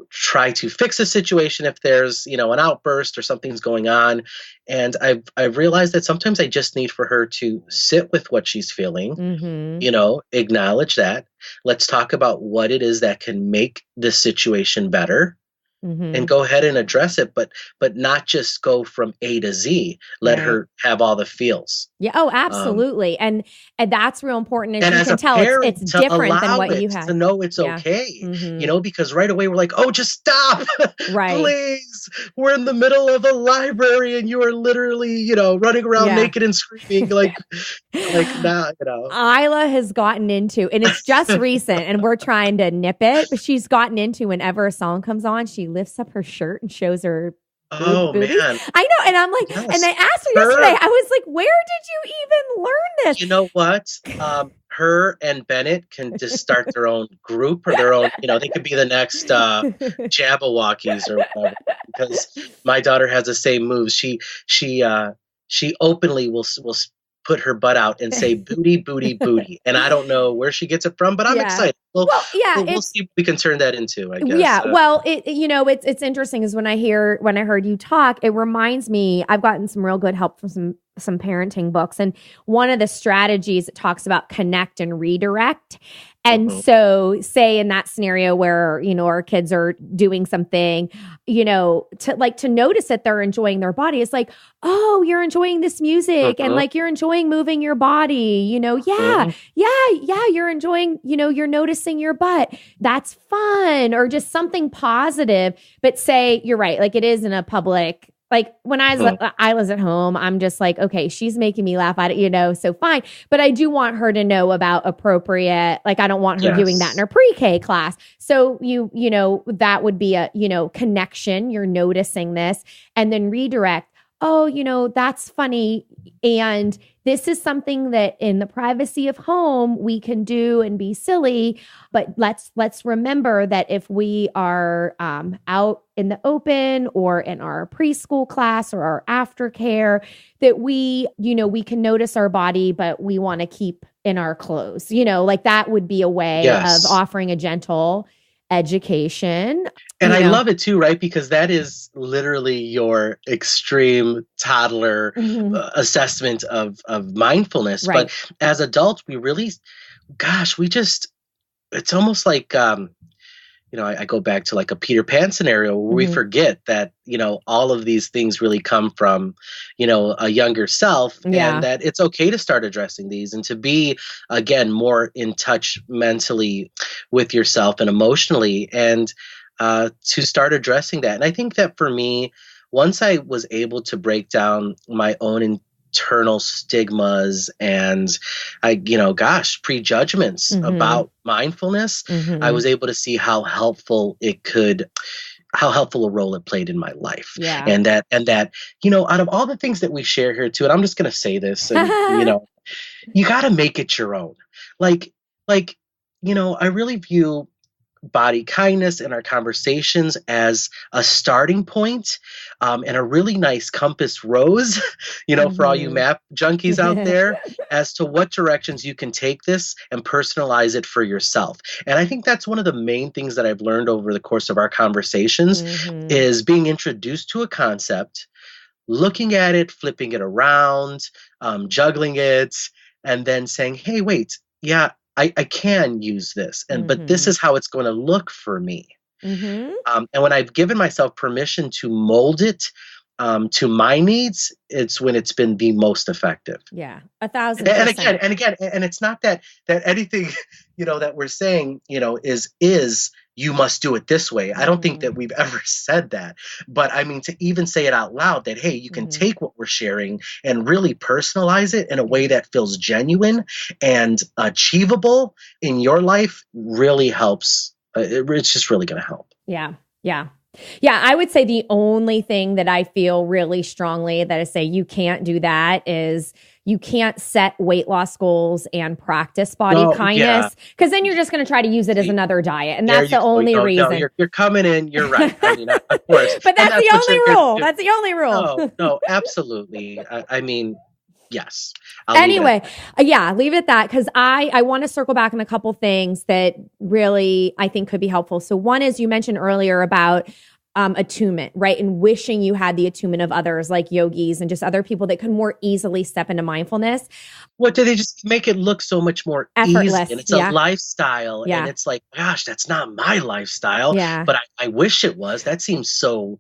try to fix a situation if there's, an outburst or something's going on. And I've realized that sometimes I just need for her to sit with what she's feeling, acknowledge that. Let's talk about what it is that can make this situation better. And go ahead and address it, but not just go from A to Z. Let her have all the feels. Yeah. Oh, absolutely. And that's real important. As you can tell, it's different than what you have. To know it's okay, because right away we're like, oh, just stop. Right. Please. We're in the middle of a library and you are literally, running around naked and screaming like now, Isla has gotten into, and it's just recent and we're trying to nip it, but she's gotten into whenever a song comes on, she lifts up her shirt and shows her boobies. Man. I know. And I'm like, yes. And I asked her yesterday, I was like, where did you even learn this? You know what? Her and Bennett can just start their own group or their own, they could be the next Jabberwockies or whatever, because my daughter has the same moves. She openly will put her butt out and say booty, booty, booty. And I don't know where she gets it from, but I'm excited. We'll see if we can turn that into, I guess. Yeah. Well, it's interesting is when I heard you talk, it reminds me, I've gotten some real good help from some parenting books. And one of the strategies, it talks about connect and redirect. And so say in that scenario where, our kids are doing something, to notice that they're enjoying their body. It's like, oh, you're enjoying this music and like you're enjoying moving your body, yeah, you're enjoying, you're noticing your butt. That's fun, or just something positive. But say you're right, like it is in a public. Like when I was at home, I'm just like, okay, she's making me laugh at it, so fine. But I do want her to know about appropriate, like I don't want her doing that in her pre-K class. So that would be a, connection. You're noticing this, and then redirect. Oh, that's funny. And this is something that in the privacy of home, we can do and be silly. But let's remember that if we are out in the open or in our preschool class or our aftercare, that we can notice our body, but we want to keep in our clothes, like that would be a way of offering a gentle education. And I love it too, right? Because that is literally your extreme toddler assessment of mindfulness. Right. But as adults, we really, it's almost like, I go back to like a Peter Pan scenario where we forget that, all of these things really come from, a younger self, and that it's okay to start addressing these and to be, again, more in touch mentally with yourself and emotionally, and to start addressing that. And I think that for me, once I was able to break down my own internal stigmas and prejudgments about mindfulness, I was able to see how helpful a role it played in my life. Yeah. And that, out of all the things that we share here too, and I'm just going to say this, and, you got to make it your own. I really view body kindness in our conversations as a starting point, and a really nice compass rose, for all you map junkies out there, as to what directions you can take this and personalize it for yourself. And I think that's one of the main things that I've learned over the course of our conversations is being introduced to a concept, looking at it, flipping it around, juggling it, and then saying, hey, wait, I can use this, but this is how it's going to look for me. And when I've given myself permission to mold it to my needs, it's when it's been the most effective. Yeah, 1,000%. And it's not that anything that we're saying is you must do it this way. I don't think that we've ever said that. But I mean, to even say it out loud that, hey, you can take what we're sharing and really personalize it in a way that feels genuine and achievable in your life really helps. It's just really going to help. Yeah. Yeah, I would say the only thing that I feel really strongly that I say you can't do that is you can't set weight loss goals and practice body kindness, because then you're just going to try to use it as another diet. And that's the only reason. No, you're coming in. You're right. I mean, of course. But that's the only rule. That's the only rule. No, absolutely. I mean, yes. Anyway, leave it at that, because I want to circle back on a couple things that really I think could be helpful. So one is, you mentioned earlier about attunement, right? And wishing you had the attunement of others like yogis and just other people that could more easily step into mindfulness. What do they just make it look so much more effortless? Easy? And it's a lifestyle. Yeah. And it's like, gosh, that's not my lifestyle. Yeah. But I wish it was. That seems so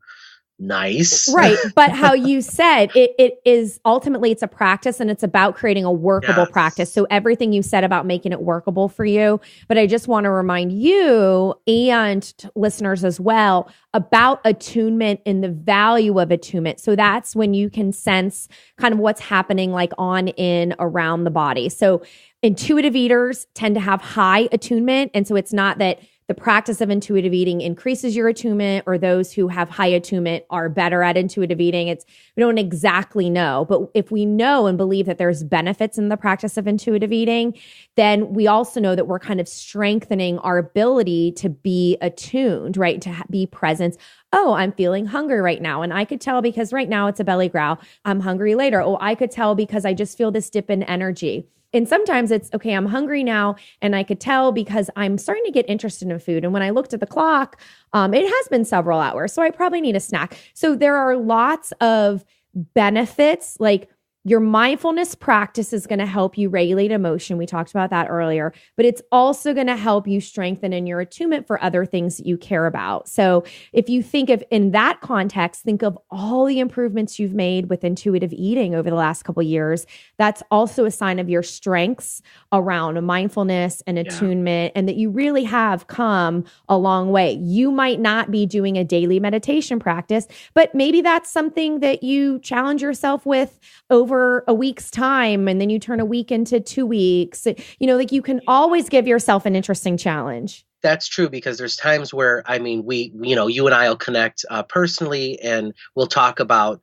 nice. Right. But how you said it is ultimately, it's a practice, and it's about creating a workable practice. So everything you said about making it workable for you, but I just want to remind you and listeners as well about attunement and the value of attunement. So that's when you can sense kind of what's happening like on in around the body. So intuitive eaters tend to have high attunement. And so it's not that the practice of intuitive eating increases your attunement, or those who have high attunement are better at intuitive eating. We don't exactly know, but if we know and believe that there's benefits in the practice of intuitive eating, then we also know that we're kind of strengthening our ability to be attuned, right? To be present. Oh, I'm feeling hungry right now. And I could tell because right now it's a belly growl. I'm hungry later. Oh, I could tell because I just feel this dip in energy. And sometimes it's, okay, I'm hungry now, and I could tell because I'm starting to get interested in food. And when I looked at the clock, it has been several hours, so I probably need a snack. So there are lots of benefits, like your mindfulness practice is going to help you regulate emotion. We talked about that earlier, but it's also going to help you strengthen in your attunement for other things that you care about. So if you think of in that context, think of all the improvements you've made with intuitive eating over the last couple of years. That's also a sign of your strengths around mindfulness and attunement, and that you really have come a long way. You might not be doing a daily meditation practice, but maybe that's something that you challenge yourself with over a week's time, and then you turn a week into 2 weeks. Like you can always give yourself an interesting challenge. That's true, because there's times where, I mean, you and I will connect personally, and we'll talk about,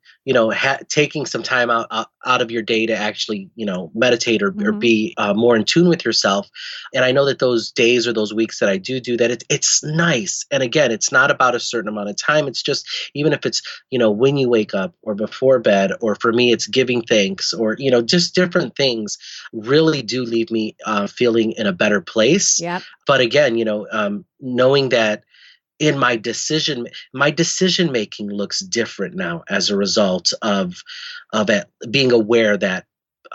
taking some time out of your day to actually, meditate or be more in tune with yourself. And I know that those days or those weeks that I do that, it's nice. And again, it's not about a certain amount of time. It's just, even if it's, when you wake up or before bed, or for me, it's giving thanks, or, just different things really do leave me feeling in a better place. Yep. But again, knowing that in my decision making looks different now as a result of it, being aware that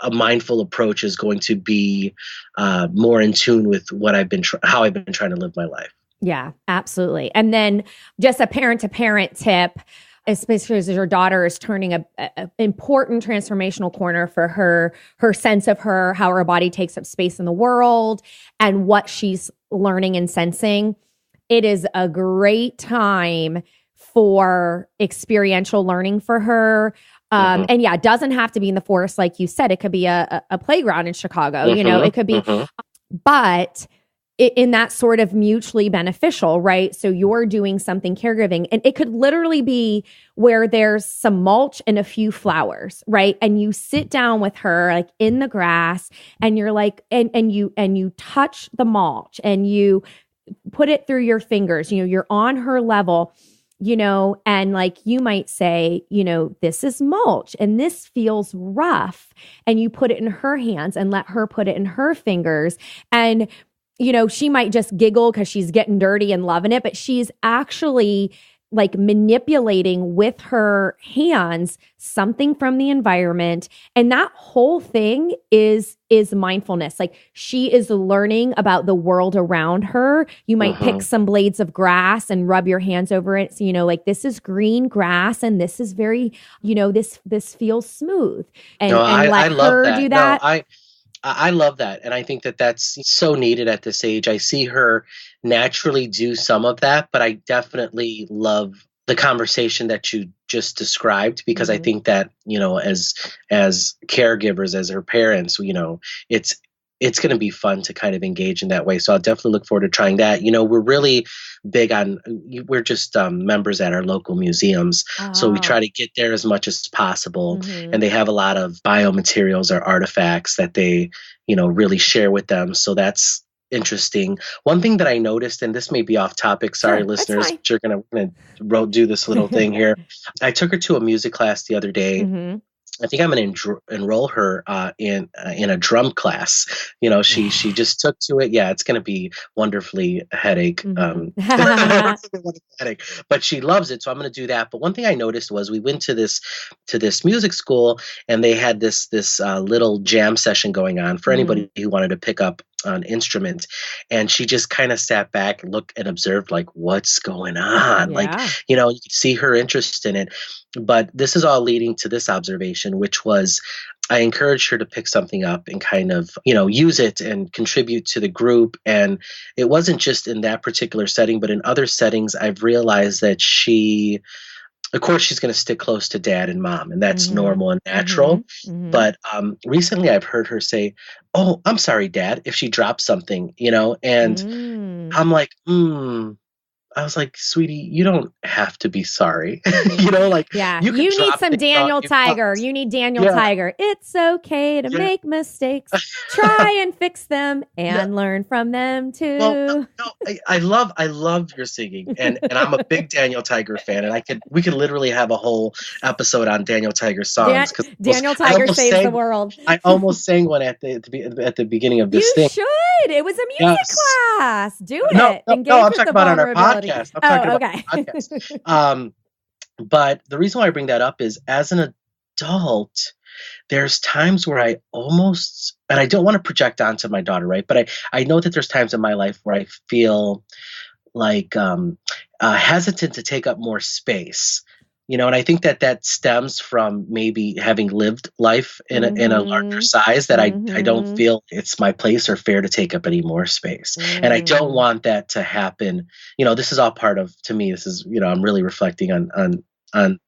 a mindful approach is going to be more in tune with what how I've been trying to live my life. Yeah, absolutely. And then just a parent-to-parent tip, especially as your daughter is turning a important transformational corner for her sense of how her body takes up space in the world and what she's learning and sensing. It is a great time for experiential learning for her. And yeah, it doesn't have to be in the forest, like you said. It could be a playground in Chicago, it could be, but in that sort of mutually beneficial, right? So you're doing something caregiving, and it could literally be where there's some mulch and a few flowers, right? And you sit down with her like in the grass, and you're like, and you touch the mulch and you put it through your fingers, you're on her level, and like you might say, this is mulch and this feels rough. And you put it in her hands and let her put it in her fingers. And she might just giggle because she's getting dirty and loving it, but she's actually like manipulating with her hands something from the environment. And that whole thing is mindfulness. Like she is learning about the world around her. You might pick some blades of grass and rub your hands over it. So, like this is green grass and this is very, this feels smooth. And, let her do that. No, I love that. And I think that that's so needed at this age. I see her naturally do some of that, but I definitely love the conversation that you just described, because I think that, as caregivers, as her parents, it's going to be fun to kind of engage in that way. So I'll definitely look forward to trying that. We're really big we're just members at our local museums. So we try to get there as much as possible. And they have a lot of biomaterials or artifacts that they, really share with them. So that's interesting. One thing that I noticed, and this may be off topic, sorry, listeners, but you're going to do this little thing here. I took her to a music class the other day. I think I'm going to enroll her in a drum class. She just took to it. Yeah, it's going to be wonderfully headache. Headache, but she loves it, so I'm going to do that. But one thing I noticed was we went to this music school, and they had this little jam session going on for anybody who wanted to pick up an instrument, and she just kind of sat back, looked, and observed like what's going on. Like you could see her interest in it. But this is all leading to this observation, which was I encouraged her to pick something up and kind of, use it and contribute to the group. And it wasn't just in that particular setting, but in other settings, I've realized that of course, she's going to stick close to dad and mom, and that's normal and natural. But recently I've heard her say, "Oh, I'm sorry, Dad," if she drops something, and I'm like, I was like, sweetie, you don't have to be sorry. You need some Daniel Tiger. You need Daniel Tiger. It's okay to make mistakes. Try and fix them and learn from them too. Well, I love your singing, and I'm a big Daniel Tiger fan, and we could literally have a whole episode on Daniel Tiger songs. Daniel Tiger saves the world. I almost sang one at the beginning of this thing. You should. It was a music class. Do it. Engage I'm with talking the about on our vulnerability. podcast. I'm talking about our podcast. But the reason why I bring that up is, as an adult, there's times where I almost, and I don't want to project onto my daughter, right? But I know that there's times in my life where I feel like hesitant to take up more space. And I think that that stems from maybe having lived life in a larger size, that I don't feel it's my place or fair to take up any more space. And I don't want that to happen. This is all part of, to me, this is, I'm really reflecting on, and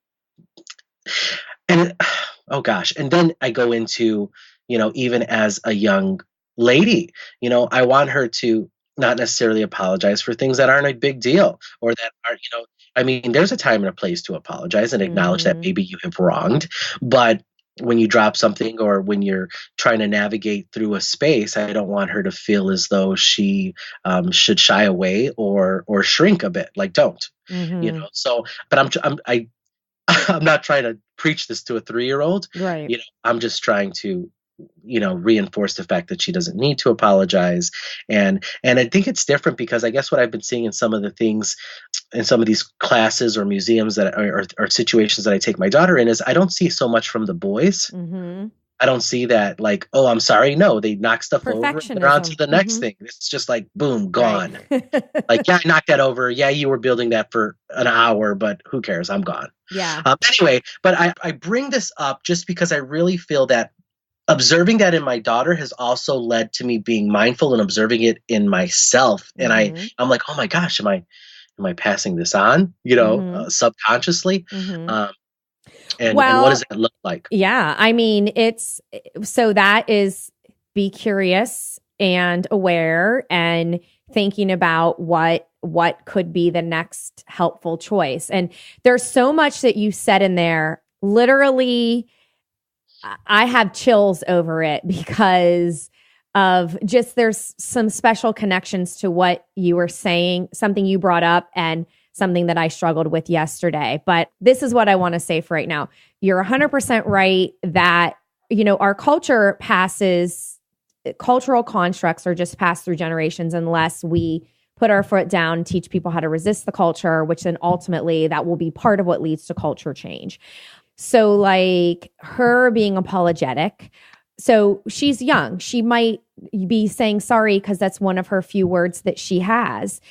oh gosh. And then I go into, even as a young lady, I want her to not necessarily apologize for things that aren't a big deal, or that are, I mean, there's a time and a place to apologize and acknowledge that maybe you have wronged. But when you drop something, or when you're trying to navigate through a space, I don't want her to feel as though she should shy away or shrink a bit. Like, don't, So, but I'm not trying to preach this to a 3-year-old. Right. I'm just trying to, reinforce the fact that she doesn't need to apologize. And I think it's different because I guess what I've been seeing in some of the things, in some of these classes or museums that or situations that I take my daughter in, is I don't see so much from the boys. I don't see that, like, oh, I'm sorry. No, they knock stuff over and they're on to the next thing. It's just like, boom, gone. Right. Like, yeah, I knocked that over. Yeah, you were building that for an hour, but who cares? I'm gone. Yeah. Anyway, but I bring this up just because I really feel that observing that in my daughter has also led to me being mindful and observing it in myself. And I'm like, oh my gosh, am I passing this on, subconsciously? And what does that look like? Yeah. I mean, so that is be curious and aware and thinking about what could be the next helpful choice. And there's so much that you said in there. Literally, I have chills over it because of just, there's some special connections to what you were saying, something you brought up and something that I struggled with yesterday. But this is what I want to say for right now. You're 100% right that, our culture cultural constructs are just passed through generations unless we put our foot down and teach people how to resist the culture, which then ultimately that will be part of what leads to culture change. So like her being apologetic. So she's young. She might be saying sorry because that's one of her few words that she has.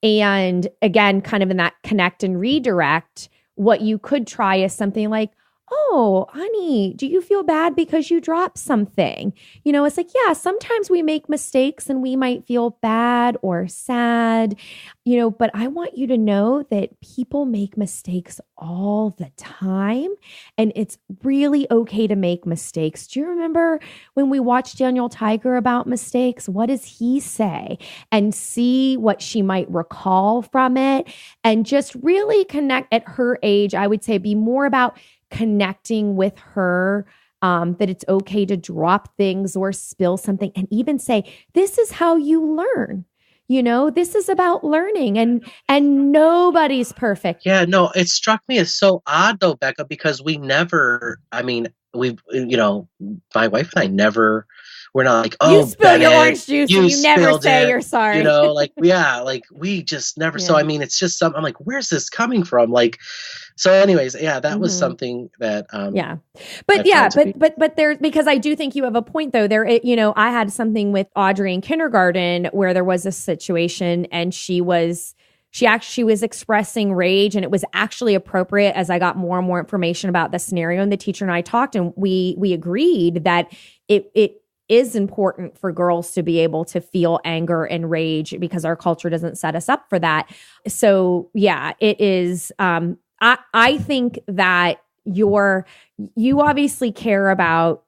And again, kind of in that connect and redirect, what you could try is something like, oh, honey, do you feel bad because you dropped something? It's like, yeah, sometimes we make mistakes and we might feel bad or sad, but I want you to know that people make mistakes all the time. And it's really okay to make mistakes. Do you remember when we watched Daniel Tiger about mistakes? What does he say? And see what she might recall from it. And just really connect at her age, I would say be more about connecting with her, that it's okay to drop things or spill something, and even say, this is how you learn. This is about learning, and nobody's perfect. Yeah, no, it struck me as so odd though, Becca, because my wife and I never, we're not like, oh, you spill your orange juice and you never say you're sorry. We just never. Yeah. So, I mean, it's just something, I'm like, where's this coming from? Like, so anyways, yeah, that was something that, but there, because I do think you have a point though there, I had something with Audrey in kindergarten where there was a situation and she was expressing rage, and it was actually appropriate as I got more and more information about the scenario, and the teacher and I talked, and we agreed that it is important for girls to be able to feel anger and rage because our culture doesn't set us up for that. So yeah, it is. I think that you obviously care about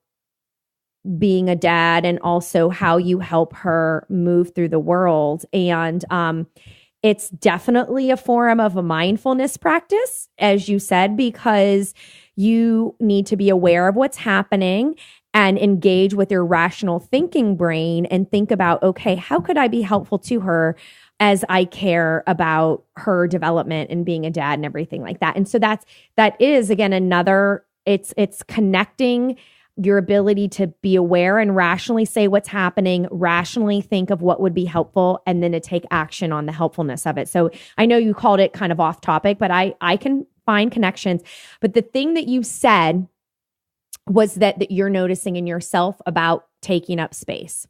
being a dad and also how you help her move through the world. And it's definitely a form of a mindfulness practice, as you said, because you need to be aware of what's happening and engage with your rational thinking brain and think about, okay, how could I be helpful to her as I care about her development and being a dad and everything like that. And so that is, again, another, it's connecting your ability to be aware and rationally say what's happening, rationally think of what would be helpful, and then to take action on the helpfulness of it. So I know you called it kind of off topic, but I can find connections. But the thing that you said was that you're noticing in yourself about taking up space.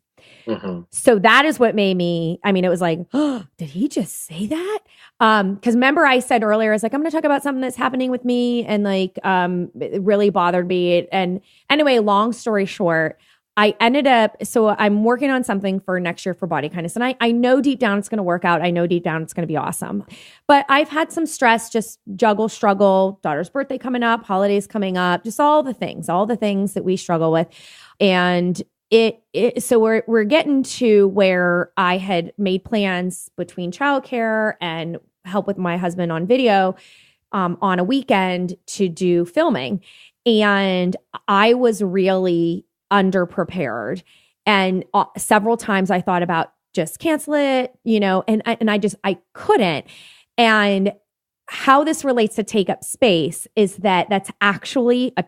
Mm-hmm. So that is what made me, I mean, it was like, oh, did he just say that? Because remember I said earlier, I was like, I'm going to talk about something that's happening with me. And like, it really bothered me. And anyway, long story short, I ended up, so I'm working on something for next year for Body Kindness. And I know deep down it's going to work out. I know deep down it's going to be awesome. But I've had some stress, just struggle, daughter's birthday coming up, holidays coming up, just all the things that we struggle with. And so we're getting to where I had made plans between childcare and help with my husband on video on a weekend to do filming. And I was really underprepared. And several times I thought about just cancel it, and I couldn't. And how this relates to take up space is that's actually a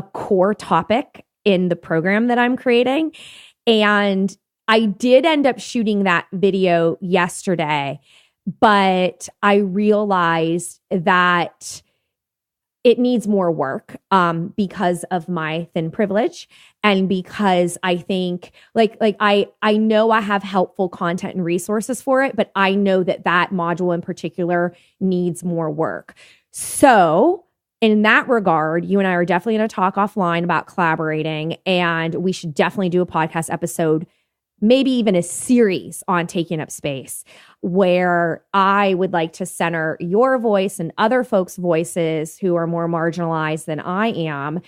core topic in the program that I'm creating. And I did end up shooting that video yesterday, but I realized that it needs more work because of my thin privilege and because I think I know I have helpful content and resources for it, but I know that module in particular needs more work. So in that regard, you and I are definitely going to talk offline about collaborating, and we should definitely do a podcast episode, maybe even a series on taking up space, where I would like to center your voice and other folks' voices who are more marginalized than I am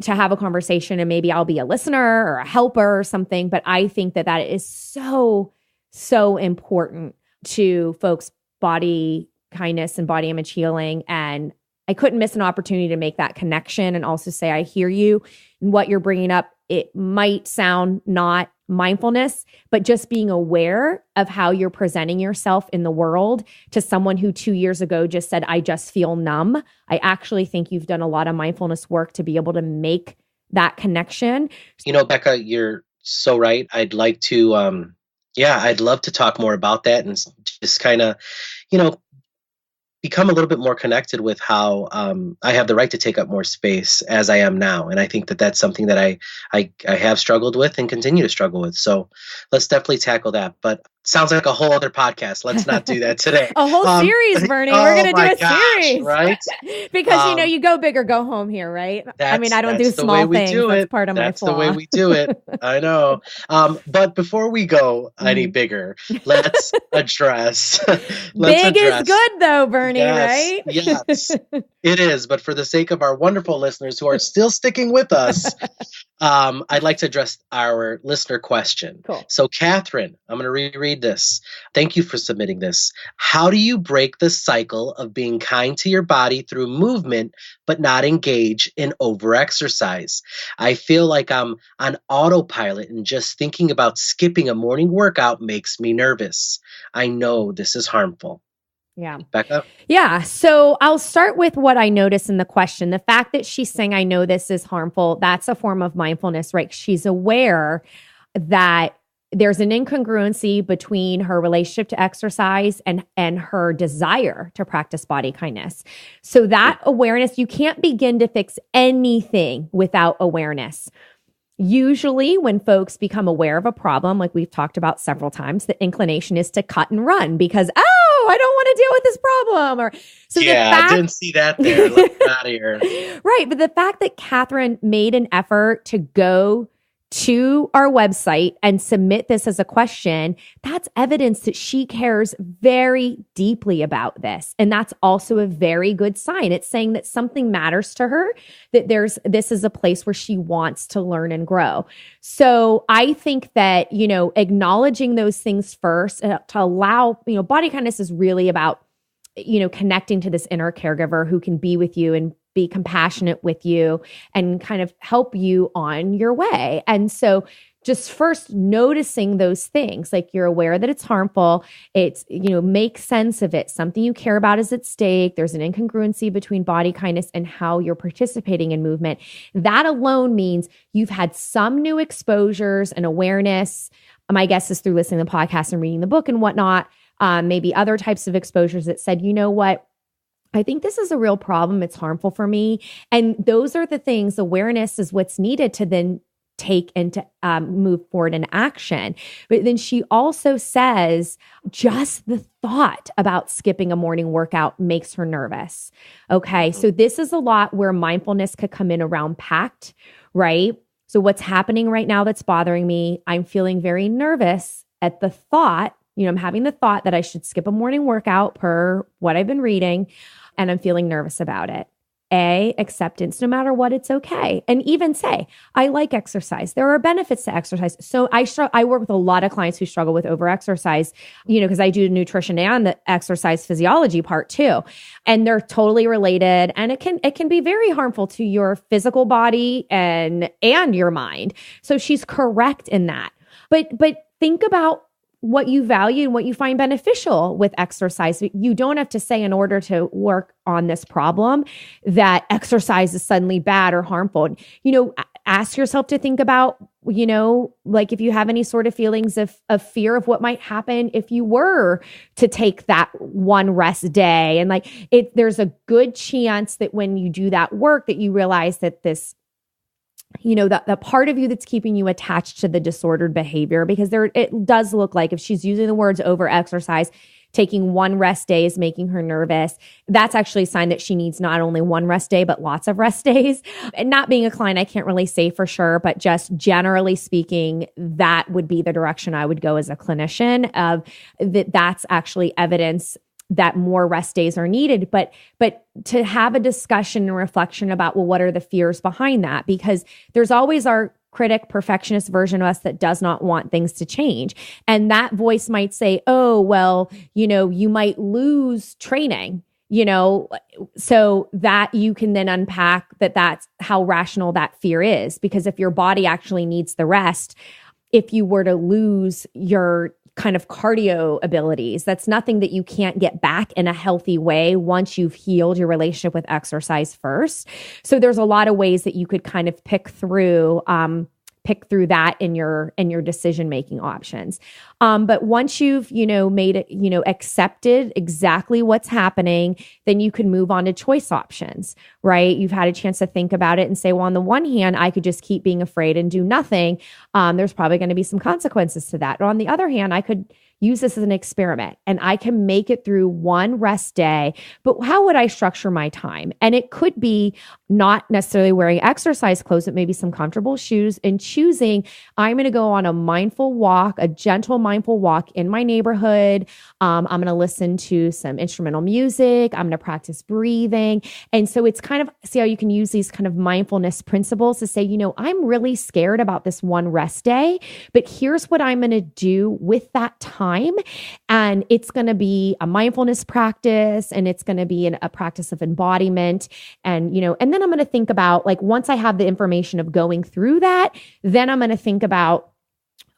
to have a conversation. And maybe I'll be a listener or a helper or something. But I think that is so, so important to folks' body kindness and body image healing. And I couldn't miss an opportunity to make that connection and also say, I hear you and what you're bringing up. It might sound not mindfulness, but just being aware of how you're presenting yourself in the world to someone who 2 years ago just said, I just feel numb. I actually think you've done a lot of mindfulness work to be able to make that connection. Becca, you're so right. I'd like to, I'd love to talk more about that and just kind of, become a little bit more connected with how I have the right to take up more space as I am now. And I think that that's something that I have struggled with and continue to struggle with. So let's definitely tackle that. But sounds like a whole other podcast. Let's not do that today. A whole series, Bernie. We're going to do a series. Right? Because, you go big or go home here, right? I mean, I don't do small things. That's part of my flaw. That's the way we do it. I know. But before we go any bigger, let's address. Big is good though, Bernie, right? Yes, it is. But for the sake of our wonderful listeners who are still sticking with us, I'd like to address our listener question. Cool. So, Catherine, I'm going to reread this. Thank you for submitting this. How do you break the cycle of being kind to your body through movement, but not engage in overexercise? I feel like I'm on autopilot, and just thinking about skipping a morning workout makes me nervous. I know this is harmful. Yeah. Becca? Yeah. So I'll start with what I noticed in the question. The fact that she's saying, I know this is harmful, that's a form of mindfulness, right? She's aware that there's an incongruency between her relationship to exercise and her desire to practice body kindness. So that awareness, you can't begin to fix anything without awareness. Usually when folks become aware of a problem, like we've talked about several times, the inclination is to cut and run because, I don't want to deal with this problem. I didn't see that there. Let's get out of here. Right. But the fact that Catherine made an effort to go to our website and submit this as a question, that's evidence that she cares very deeply about this. And that's also a very good sign. It's saying that something matters to her, that this is a place where she wants to learn and grow. So I think that, acknowledging those things first to allow, body kindness is really about, connecting to this inner caregiver who can be with you and be compassionate with you and kind of help you on your way. And so just first noticing those things, like you're aware that it's harmful, it's, make sense of it. Something you care about is at stake. There's an incongruency between body kindness and how you're participating in movement. That alone means you've had some new exposures and awareness. My guess is through listening to the podcast and reading the book and whatnot, maybe other types of exposures that said, you know what? I think this is a real problem. It's harmful for me. And those are the things, awareness is what's needed to then take and to move forward in action. But then she also says just the thought about skipping a morning workout makes her nervous. Okay. So this is a lot where mindfulness could come in around PACT, right? So what's happening right now that's bothering me, I'm feeling very nervous at the thought, I'm having the thought that I should skip a morning workout per what I've been reading, and I'm feeling nervous about it. Acceptance, no matter what, it's okay. And even say, I like exercise. There are benefits to exercise. So I work with a lot of clients who struggle with overexercise, because I do nutrition and the exercise physiology part too. And they're totally related. And it can be very harmful to your physical body and your mind. So she's correct in that. But think about what you value and what you find beneficial with exercise. You don't have to say, in order to work on this problem, that exercise is suddenly bad or harmful. Ask yourself to think about, like if you have any sort of feelings of fear of what might happen if you were to take that one rest day. And there's a good chance that when you do that work that you realize that this, the part of you that's keeping you attached to the disordered behavior, because it does look like, if she's using the words over exercise, taking one rest day is making her nervous. That's actually a sign that she needs not only one rest day, but lots of rest days. And not being a client, I can't really say for sure, but just generally speaking, that would be the direction I would go as a clinician, of that's actually evidence that more rest days are needed, but to have a discussion and reflection about, well, what are the fears behind that? Because there's always our critic, perfectionist version of us that does not want things to change. And that voice might say, oh, well, you might lose training, so that you can then unpack that's how rational that fear is. Because if your body actually needs the rest, if you were to lose your kind of cardio abilities, that's nothing that you can't get back in a healthy way once you've healed your relationship with exercise first. So there's a lot of ways that you could kind of pick through that in your decision-making options. But once you've, made it, accepted exactly what's happening, then you can move on to choice options, right? You've had a chance to think about it and say, well, on the one hand, I could just keep being afraid and do nothing. There's probably going to be some consequences to that. Or on the other hand, I could use this as an experiment and I can make it through one rest day. But how would I structure my time? And it could be not necessarily wearing exercise clothes, but maybe some comfortable shoes, and choosing, I'm going to go on a mindful walk, a gentle mindful walk in my neighborhood. I'm going to listen to some instrumental music. I'm going to practice breathing. And so it's kind of, see how you can use these kind of mindfulness principles to say, I'm really scared about this one rest day, but here's what I'm going to do with that time. And it's going to be a mindfulness practice, and it's going to be a practice of embodiment. And, and then I'm going to think about, once I have the information of going through that, then I'm going to think about,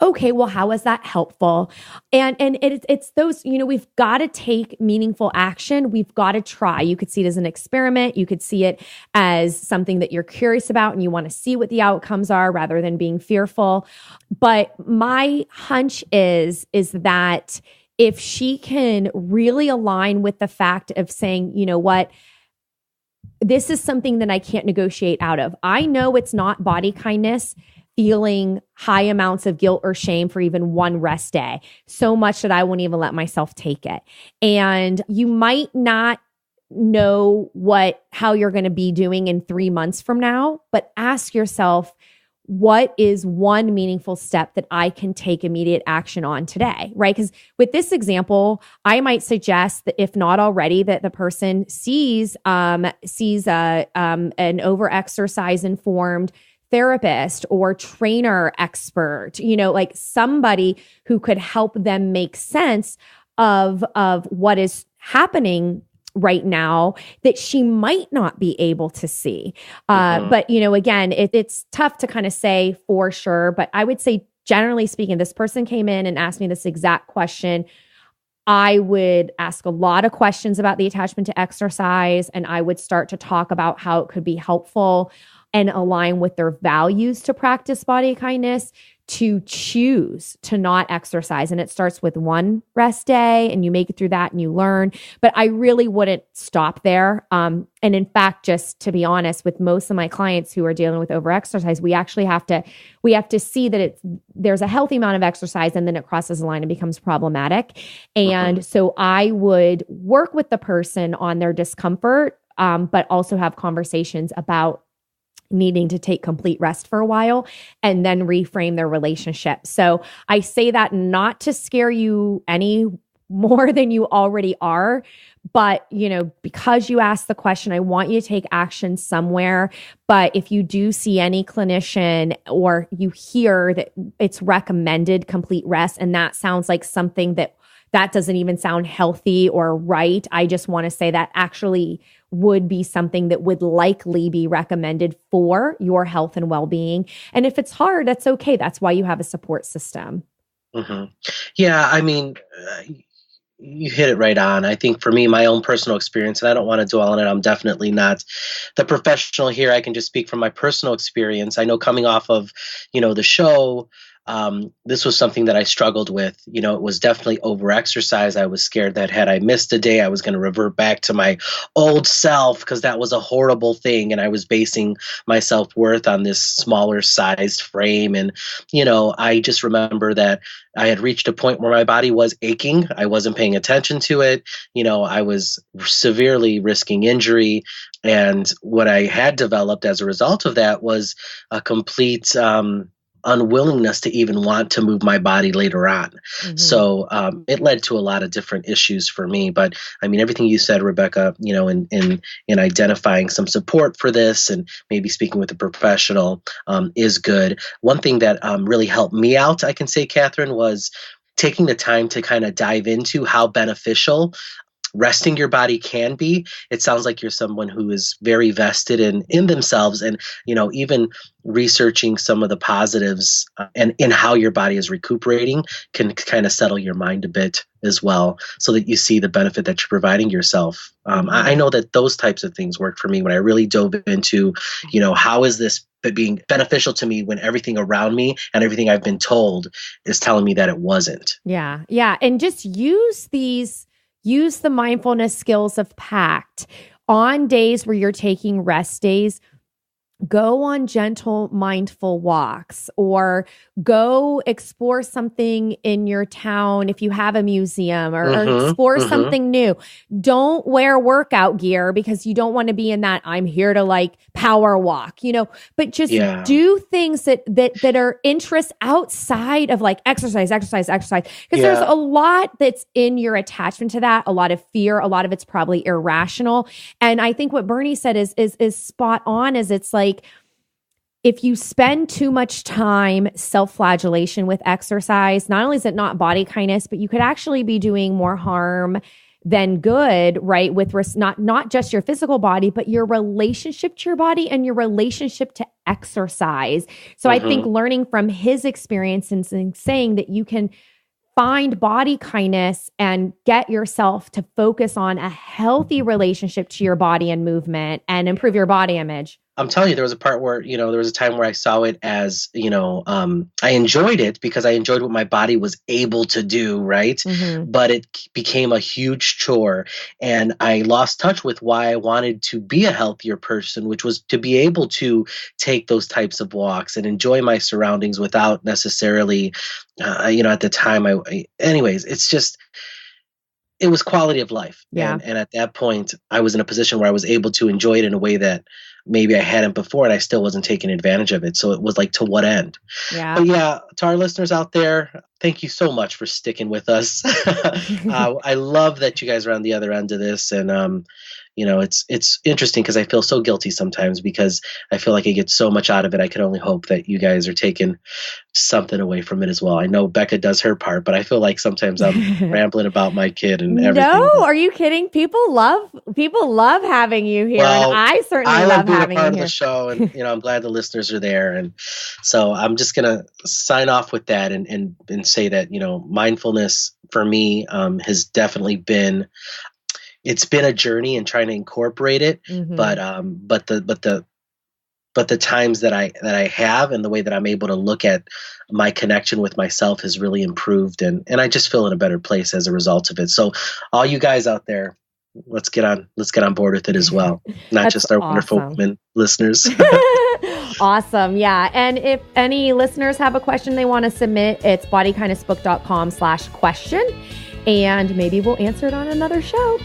okay, well, how is that helpful? And it's those, we've got to take meaningful action. We've got to try. You could see it as an experiment. You could see it as something that you're curious about and you want to see what the outcomes are rather than being fearful. But my hunch is that if she can really align with the fact of saying, what, this is something that I can't negotiate out of. I know it's not body kindness feeling high amounts of guilt or shame for even one rest day, so much that I won't even let myself take it. And you might not know how you're going to be doing in 3 months from now, but ask yourself, what is one meaningful step that I can take immediate action on today, right? Because with this example, I might suggest that if not already, that the person sees an over-exercise informed therapist or trainer expert, somebody who could help them make sense of what is happening right now that she might not be able to see. But, again, it's tough to kind of say for sure, but I would say, generally speaking, this person came in and asked me this exact question. I would ask a lot of questions about the attachment to exercise, and I would start to talk about how it could be helpful and align with their values to practice body kindness, to choose to not exercise. And it starts with one rest day and you make it through that and you learn. But I really wouldn't stop there. And in fact, just to be honest, with most of my clients who are dealing with overexercise, we actually have to see that there's a healthy amount of exercise and then it crosses the line and becomes problematic. And so I would work with the person on their discomfort, but also have conversations about needing to take complete rest for a while and then reframe their relationship. So I say that not to scare you any more than you already are, but because you asked the question, I want you to take action somewhere. But if you do see any clinician or you hear that it's recommended complete rest, and that sounds like something that doesn't even sound healthy or right, I just want to say that actually would be something that would likely be recommended for your health and well-being. And if it's hard, that's okay. That's why you have a support system. Yeah, I mean, you hit it right on. I think for me, my own personal experience, and I don't want to dwell on it, I'm definitely not the professional here. I can just speak from my personal experience. I know coming off of, the show, this was something that I struggled with. It was definitely overexercise. I was scared that had I missed a day, I was going to revert back to my old self because that was a horrible thing. And I was basing my self-worth on this smaller sized frame. And, I just remember that I had reached a point where my body was aching. I wasn't paying attention to it. I was severely risking injury. And what I had developed as a result of that was a complete unwillingness to even want to move my body later on. So it led to a lot of different issues for me. But I mean, everything you said, Rebecca, in identifying some support for this and maybe speaking with a professional is good. One thing that really helped me out, I can say, Catherine, was taking the time to kind of dive into how beneficial resting your body can be. It sounds like you're someone who is very vested in themselves, and even researching some of the positives and in how your body is recuperating can kind of settle your mind a bit as well, so that you see the benefit that you're providing yourself. I know that those types of things worked for me when I really dove into, how is this being beneficial to me when everything around me and everything I've been told is telling me that it wasn't. Yeah. And just use the mindfulness skills of PACT on days where you're taking rest days. Go on gentle, mindful walks, or go explore something in your town if you have a museum, or explore something new. Don't wear workout gear because you don't want to be in that I'm here to power walk, but just do things that are interests outside of exercise. Because there's a lot that's in your attachment to that, a lot of fear, a lot of it's probably irrational. And I think what Bernie said is spot on, is it's if you spend too much time self-flagellation with exercise, not only is it not body kindness, but you could actually be doing more harm than good, right? With not just your physical body, but your relationship to your body and your relationship to exercise. So I think learning from his experience and saying that you can find body kindness and get yourself to focus on a healthy relationship to your body and movement and improve your body image. I'm telling you, there was a part where, there was a time where I saw it as, I enjoyed it because I enjoyed what my body was able to do, right? But it became a huge chore, and I lost touch with why I wanted to be a healthier person, which was to be able to take those types of walks and enjoy my surroundings without necessarily, at the time, anyways, it's just, it was quality of life. Yeah. And at that point, I was in a position where I was able to enjoy it in a way that maybe I hadn't before, and I still wasn't taking advantage of it. So it was to what end? Yeah. But to our listeners out there, thank you so much for sticking with us. I love that you guys are on the other end of this. And, it's interesting because I feel so guilty sometimes because I feel like I get so much out of it. I can only hope that you guys are taking something away from it as well. I know Becca does her part, but I feel like sometimes I'm rambling about my kid and everything. No, are you kidding? People love having you here, and I certainly love having you here. I love being a part of the show, and I'm glad the listeners are there. And so I'm just gonna sign off with that and say that mindfulness for me has definitely been. It's been a journey in trying to incorporate it, but the but the times that I have and the way that I'm able to look at my connection with myself has really improved, and I just feel in a better place as a result of it. So all you guys out there, let's get on board with it as well. Not just our wonderful women listeners. Awesome. Yeah. And if any listeners have a question they want to submit, it's bodykindnessbook.com/question, and maybe we'll answer it on another show.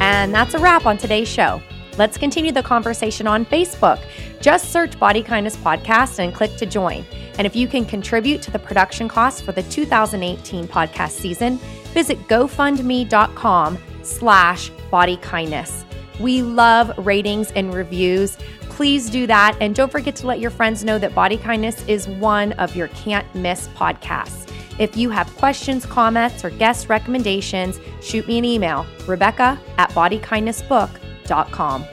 And that's a wrap on today's show. Let's continue the conversation on Facebook. Just search Body Kindness Podcast and click to join. And if you can contribute to the production costs for the 2018 podcast season, visit gofundme.com/bodykindness. We love ratings and reviews. Please do that. And don't forget to let your friends know that Body Kindness is one of your can't miss podcasts. If you have questions, comments, or guest recommendations, shoot me an email, Rebecca@bodykindnessbook.com.